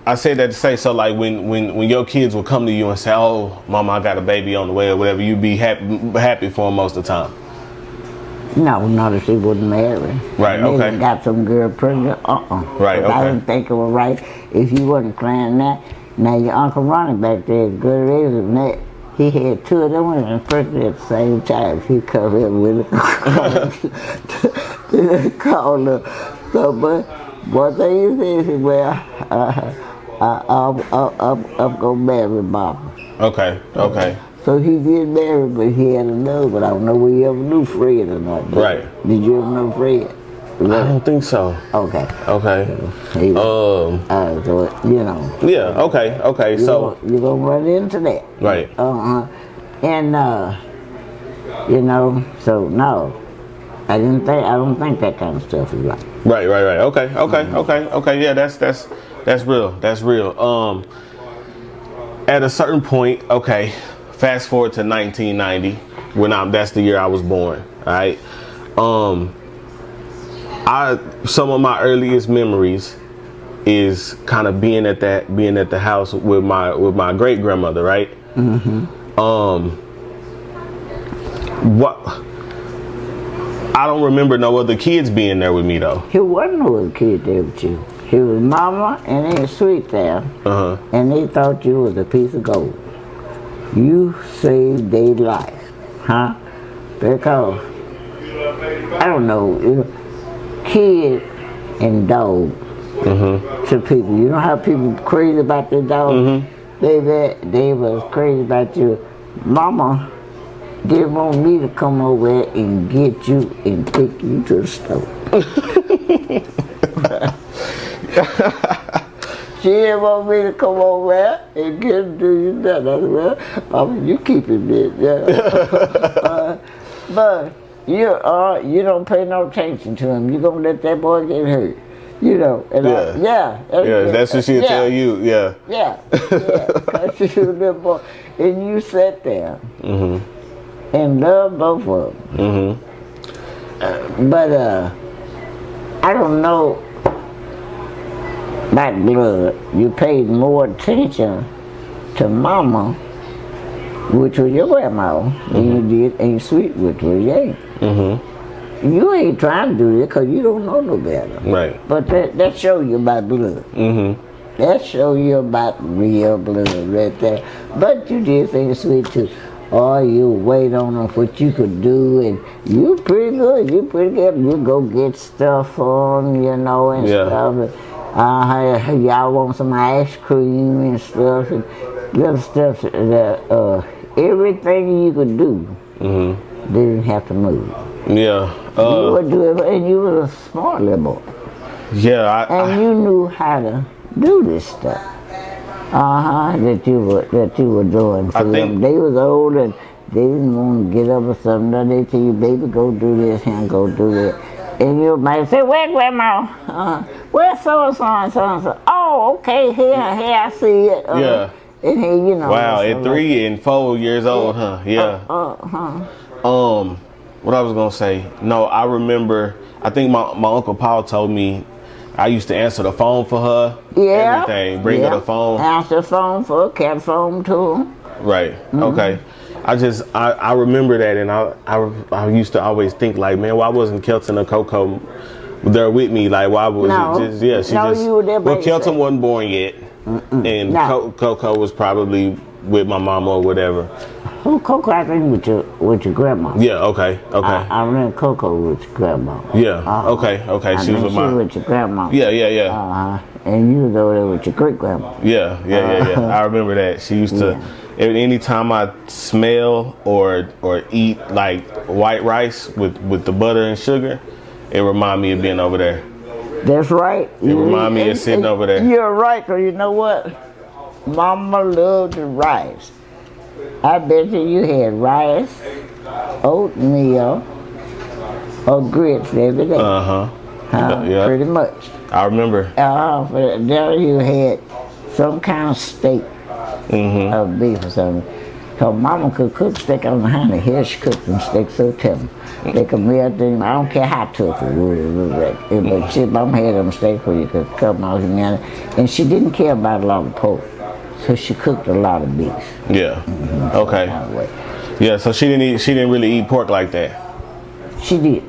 I say that to say, so like when your kids will come to you and say, "Oh, Mama, I got a baby on the way," or whatever, you'd be happy for them most of the time. No, not if she wasn't married. Right. Okay. Got some girl pregnant. Right. Okay. I didn't think it was right if you wasn't crying that. Now your Uncle Ronnie back there, good reason that he had 2 of them women pregnant at the same time. He come in with it. Called her. So, but one thing he said, well, I'm gonna marry Mama. Okay. So he did marry, but he had another, but I don't know whether he ever knew Fred or not. Right. Did you ever know Fred? I don't think so. Okay. So, so, you know. Yeah, okay. So you're gonna run into that. Right. And you know, so no. I don't think that kind of stuff is right. Right. Okay. Yeah, that's real. That's real. At a certain point, okay, fast forward to 1990, that's the year I was born. All right. Some of my earliest memories is kind of being at the house with my great grandmother, right? I don't remember no other kids being there with me though. There wasn't no other kid there with you. It was Mama and then Sweet there, and they thought you was a piece of gold. You saved their life, huh? Because I don't know, kid and dog to people. You know how people crazy about their dog? They was crazy about you. Mama didn't want me to come over there and get you and take you to the store. She didn't want me to come over there and get to you that. I said, well, Mama, you keep it there. Yeah. But you don't pay no attention to him. You're gonna let that boy get hurt. You know, and that's what she'll tell you. Yeah. Cause she was a little boy, and you sat there and loved both of them. But I don't know about blood. You paid more attention to Mama, which was your grandma, than you did Aunt Sweet, which was your aunt. You ain't trying to do this because you don't know no better. Right. But that show you about blood. That show you about real blood right there. But you did Aunt Sweet too. Oh, you wait on them, what you could do, and you pretty good. You pretty good. You go get stuff for them, you know, and stuff. Y'all want some ice cream and stuff, and little stuff. Everything you could do, didn't have to move. Yeah. You would do it, and you was a smart little boy. Yeah. And you knew how to do this stuff. That you were doing for them. They was old and they didn't want to get up or something. They tell you, baby, go do this and go do that. And you might say, where grandma? Where's so-and-so and so-and-so? Oh, okay, here, I see it. Yeah. And here, you know. Wow, at 3 and 4 years old, huh? Yeah. What I was gonna say? No, I remember. I think my Uncle Paul told me I used to answer the phone for her. Yeah. Everything. Bring her the phone. Answer the phone for her, kept phone too. Right. Okay. I remember that, and I used to always think like, man, why wasn't Kelton or Coco there with me? Like, why was it just? You were there by well, Kelton wasn't born yet, and Coco was probably with my mama or whatever. Oh, Coco, I think with your grandma. Yeah. Okay. I remember Coco with your grandma. Yeah. Okay. She was with your grandma. Yeah. And you was over there with your great grandma. Yeah. I remember that. She used to. Anytime I smell or eat like white rice with the butter and sugar, it remind me of being over there. That's right. It remind me of sitting over there. You're right, because you know what? Mama loved the rice. I bet you had rice, oatmeal, or grits every day. Yeah. Pretty much. I remember. For dinner you had some kind of steak. Of beef or something. So Mama could cook steak on the honey. Here she cooked them steaks so tender. They could real thing. I don't care how tough it was. But she, Mama had them steaks where you could cut them out and she didn't care about a lot of pork. So she cooked a lot of beef. Yeah. Okay. Yeah, so she didn't really eat pork like that. She did.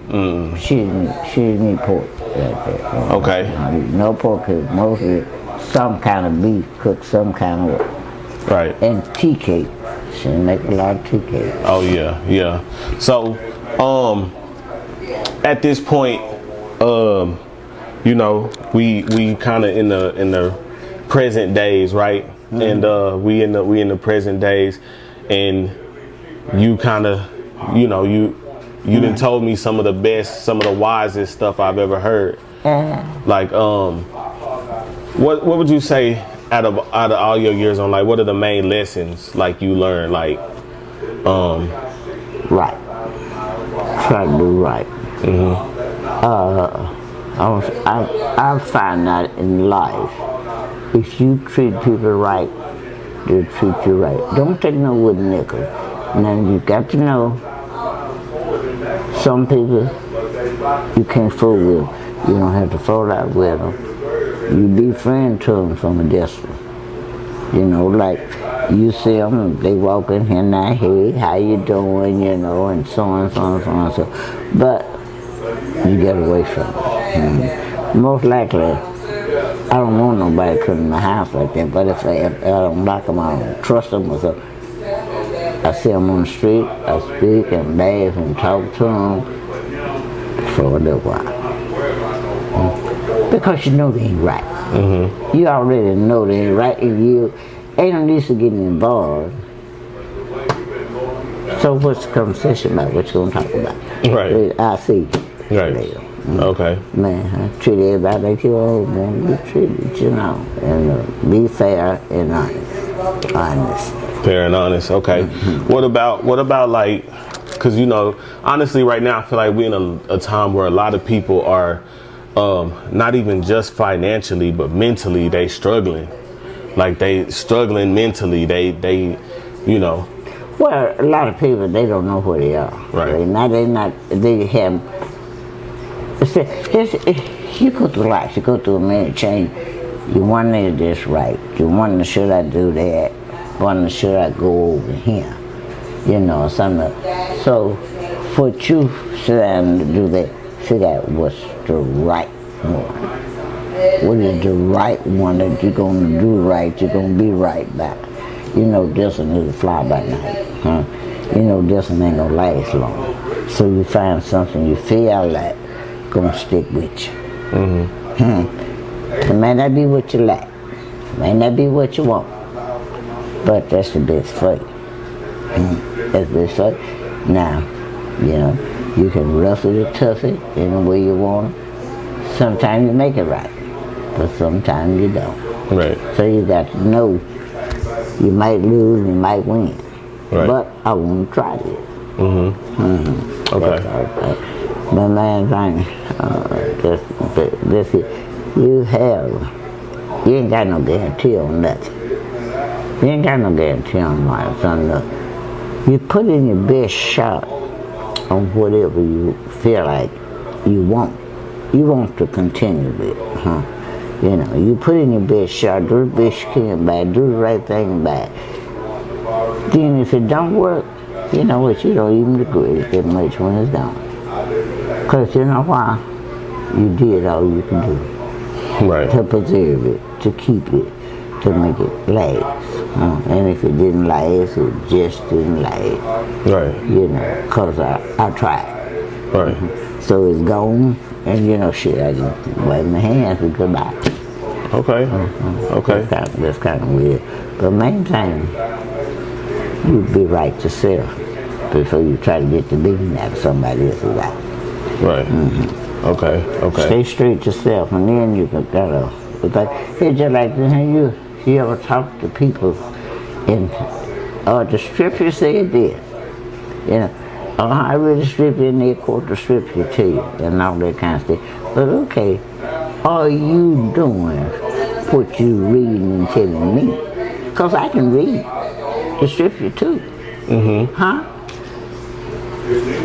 She didn't eat pork like that. Okay. No pork, mostly some kind of beef, cooked some kind of. Right. And tea cake. She make a lot of tea cake. Oh yeah. So, at this point, you know, we kind of in the present days, right? And we in the present days, and you kind of, you know, you done told me some of the best, some of the wisest stuff I've ever heard. Like, what would you say? Out of all your years on, like, what are the main lessons like you learned? Like, right. Try to do right. I find that in life, if you treat people right, they'll treat you right. Don't take no wooden nickel. Now you got to know, some people you can't fool with. You don't have to fall out with them. You be friend to them from a distance. You know, like you see them, they walk in here now, hey, how you doing, you know, and so on, so. But you get away from it. Most likely, I don't want nobody coming in my house like that, but if I don't like them, I don't trust them or something. I see them on the street, I speak and laugh and talk to them for a little while. Because you know they ain't right. You already know they ain't right. If you ain't no use to getting involved. So what's the conversation about? What you gonna talk about? Right. I see. Right. Okay. Man, I treat everybody like you old man. Be treated, you know, and be fair and honest. Fair and honest. Okay. What about like? Because you know, honestly, right now I feel like we're in a time where a lot of people are. Not even just financially, but mentally, they struggling. Like they struggling mentally. They, you know. Well, a lot of people, they don't know who they are. Right. They have. You go through life. You go through a minute change. You wonder this right. You wonder should I do that? Wonder should I go over here? You know, something. So, for you sit down and do that, figure out what's the right one. What is the right one that you're going to do right, you're going to be right by? You know this one is a fly by night. Huh? You know this one ain't going to last long. So you find something you feel like going to stick with you. It may not be what you like. It may not be what you want. But that's the best for you. That's the best for you. Now, you know, you can rough it or tough it in the way you want it. Sometimes you make it right, but sometimes you don't. Right. So you got to know you might lose, you might win. Right. But I want to try it. Okay. But man, thing, this, you ain't got no guarantee on nothing. You ain't got no guarantee on life. You put in your best shot on whatever you feel like you want. You want to continue with, huh? You know, you put in your best shot, do the best you can by it, do the right thing by it. Then if it don't work, you know what, you don't even regret it that much when it's done. Because you know why? You did all you can do. Right. To preserve it, to keep it, to make it last. And if it didn't last, it just didn't last. Right. You know, because I tried. Right. So it's gone, and you know, shit, I just wave my hands and goodbye. Okay. Okay. That's kind of weird. But main thing, you be right to self before you try to get the beating out of somebody else's life. Right. Okay. Okay. Stay straight yourself, and then you can it's just like you ever talk to people, and the scripture said this, you know. I read the scripture and they quote the scripture to you and all that kind of stuff. But okay, are you doing what you reading and telling me? Because I can read the scripture too. Huh?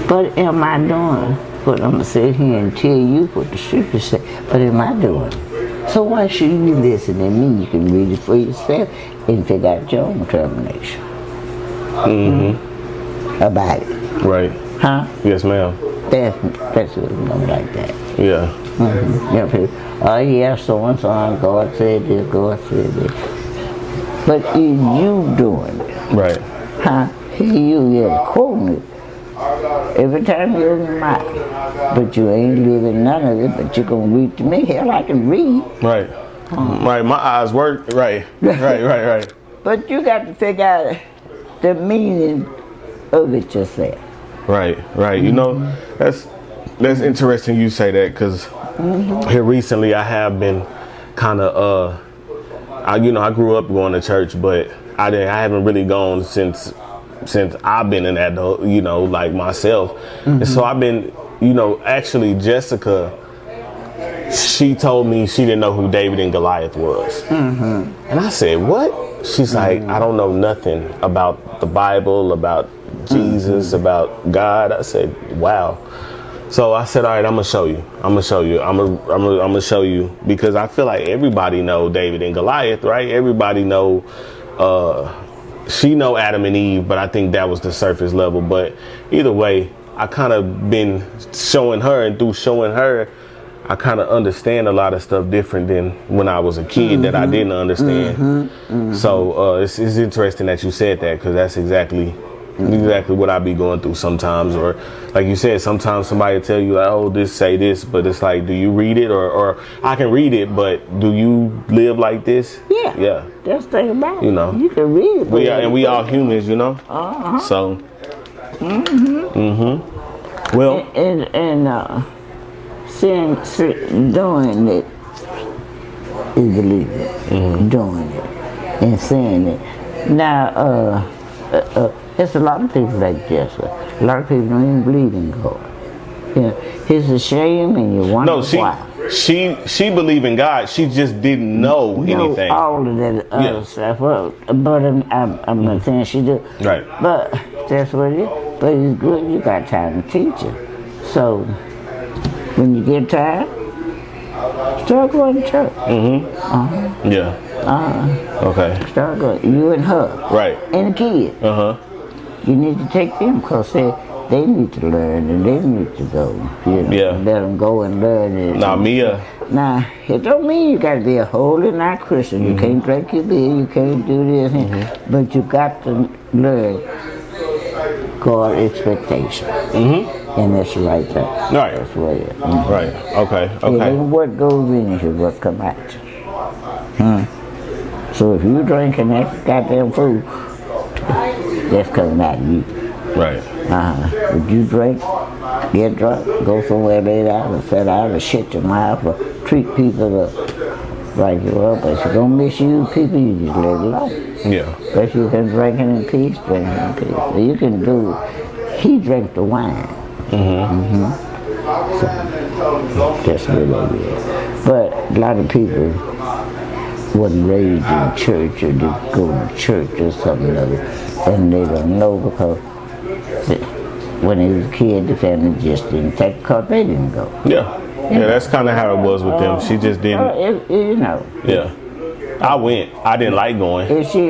But am I doing what I'm going to sit here and tell you what the scripture says? But am I doing? So why should you listen to me? You can read it for yourself and figure out your own determination about it. Right. Huh? Yes, ma'am. That's what I'm going like that. Yeah. You know, people, oh yeah, so and so, God said this, God said this. But is you doing it? Right. Huh? You quoting it every time you open your mouth. But you ain't living none of it, but you're going to read to me. Hell, I can read. Right. Right, my eyes work. Right. Right. But you got to figure out the meaning of it yourself. Right. You know, that's interesting you say that, because here recently I have been kind of I grew up going to church, but I haven't really gone since I've been an adult, you know, like myself. And so I've been, you know, actually Jessica, she told me she didn't know who David and Goliath was. And I said, what? She's like, I don't know nothing about the Bible, about Jesus, about God. I said, wow. So I said, all right, I'm gonna show you. I'm gonna show you, because I feel like everybody know David and Goliath, right? Everybody know, she know Adam and Eve, but I think that was the surface level. But either way, I kind of been showing her, and through showing her, I kind of understand a lot of stuff different than when I was a kid that I didn't understand. So it's interesting that you said that, because that's exactly what I be going through sometimes. Or like you said, sometimes somebody tell you like, oh, this say this, but it's like, do you read it? Or I can read it, but do you live like this? Yeah. That's the thing about it. You know, you can read it. We all humans, you know. So. Well. And doing it is believing. Doing it and saying it. Now, there's a lot of people like Jessica. A lot of people don't even believe in God. You know, it's a shame, and you wonder why. She believed in God. She just didn't know anything. All of that other stuff. Well, but I'm not saying she do. Right. But that's what it is. But it's good you got time to teach her. So when you get tired, start going to church. Yeah. Okay. Start going. You and her. Right. And the kid. You need to take them, because they need to learn, and they need to go. You know, let them go and learn it. Now, Mia. Now, it don't mean you got to be a holy night Christian. You can't drink your beer, you can't do this, but you got to learn God's expectation. And that's right there. Right. That's what it is. Right. Okay. It ain't what goes in you, what come out you. So if you drinking that goddamn food, that's coming out of you. Right. If you drink, get drunk, go somewhere lay down and sit out or shit your mouth or treat people like you up. But if you're going to misuse people, you just let it alone. Yeah. But you can drink it in peace, drink it in peace. So you can do, he drank the wine. So that's where they is. But a lot of people wasn't raised in church or didn't go to church or something other, and they don't know because when he was a kid, the family just didn't take because they didn't go. Yeah. Yeah, that's kind of how it was with them. She just didn't. You know. Yeah. I went. I didn't like going. Is she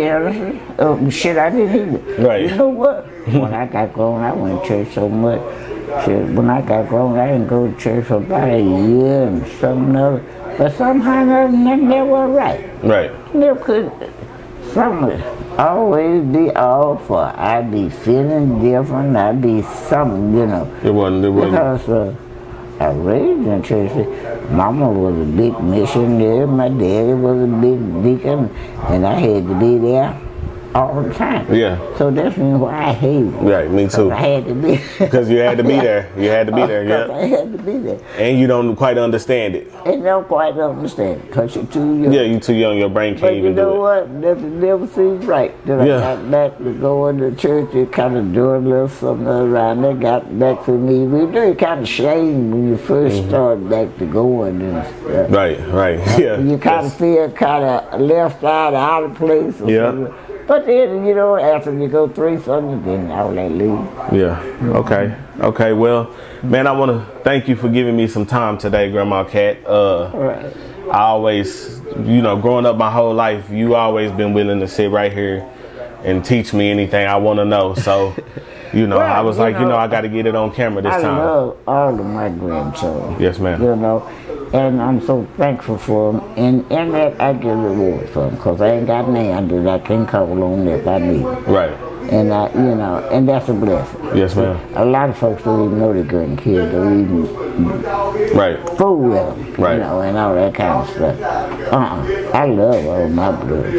shit, I didn't either. Right. You know what? When I got grown, I went to church so much. Shit, when I got grown, I didn't go to church for about a year and something other. But somehow nothing there was right. Right. There could something always be off, or I'd be feeling different. I'd be something, you know. It wasn't. Because I raised in church. Mama was a big missionary. My daddy was a big deacon, and I had to be there all the time. Yeah. So that's why I hate it. Right, me too. I had to be. Because you had to be there. You had to be there, yeah. I had to be there. And you don't quite understand it. And don't quite understand it because you're too young. Yeah, you're too young. Your brain can't but even do it. But you know what? Nothing never seems right. Then I got back to going to church and kind of doing a little something around there. Got back to me. We do kind of shame when you first start back to going and stuff. Right. Yeah. You kind of feel kind of left out of place or something. But then, you know, after you go through something, then I'll let leave. Yeah. Okay. Well, man, I want to thank you for giving me some time today, Grandma Cat. Right. I always, you know, growing up my whole life, you always been willing to sit right here and teach me anything I want to know. So, you know, I was like, I got to get it on camera this time. I love all of my grandchildren. Yes, ma'am. You know, and I'm so thankful for them. And in that, I get reward for them because I ain't got none that I can call on if I need them. Right. And and that's a blessing. Yes, ma'am. A lot of folks don't even know they're grandkids. Don't even fool with them. Right. You know, and all that kind of stuff. I love all my blood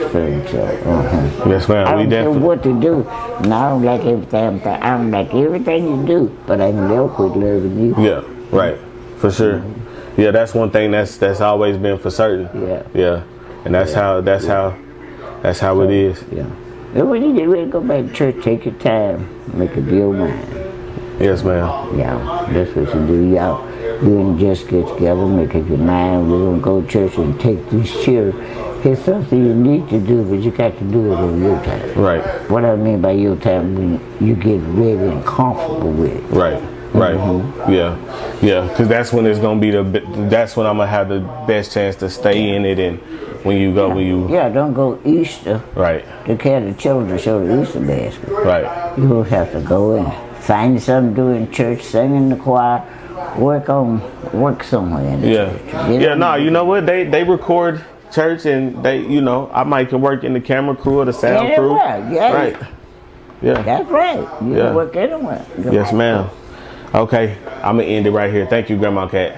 children. Yes, ma'am. I don't care what to do. And I don't like everything. I don't like everything you do, but I can never quit loving you. Yeah. Right. For sure. Yeah, that's one thing that's always been for certain. Yeah. And that's how it is. Yeah. And when you get ready to go back to church, take your time, make up your mind. Yes, ma'am. Yeah, that's what you do. Y'all, you and just get together, make up your mind. We're gonna go to church and take these children. It's something you need to do, but you got to do it on your time. Right. What I mean by your time, when you get ready and comfortable with it. Right. Yeah, because that's when it's gonna be that's when I'm gonna have the best chance to stay in it. And when you go, don't go Easter. Right. To carry the children to show the Easter basket. Right. You have to go and find something to do in church, sing in the choir, work somewhere in the church. You know what? They record church and they, I might can work in the camera crew or the sound crew. Right. Yeah. That's right. You can work anywhere. Yes, ma'am. Okay, I'm gonna end it right here. Thank you, Grandma Cat.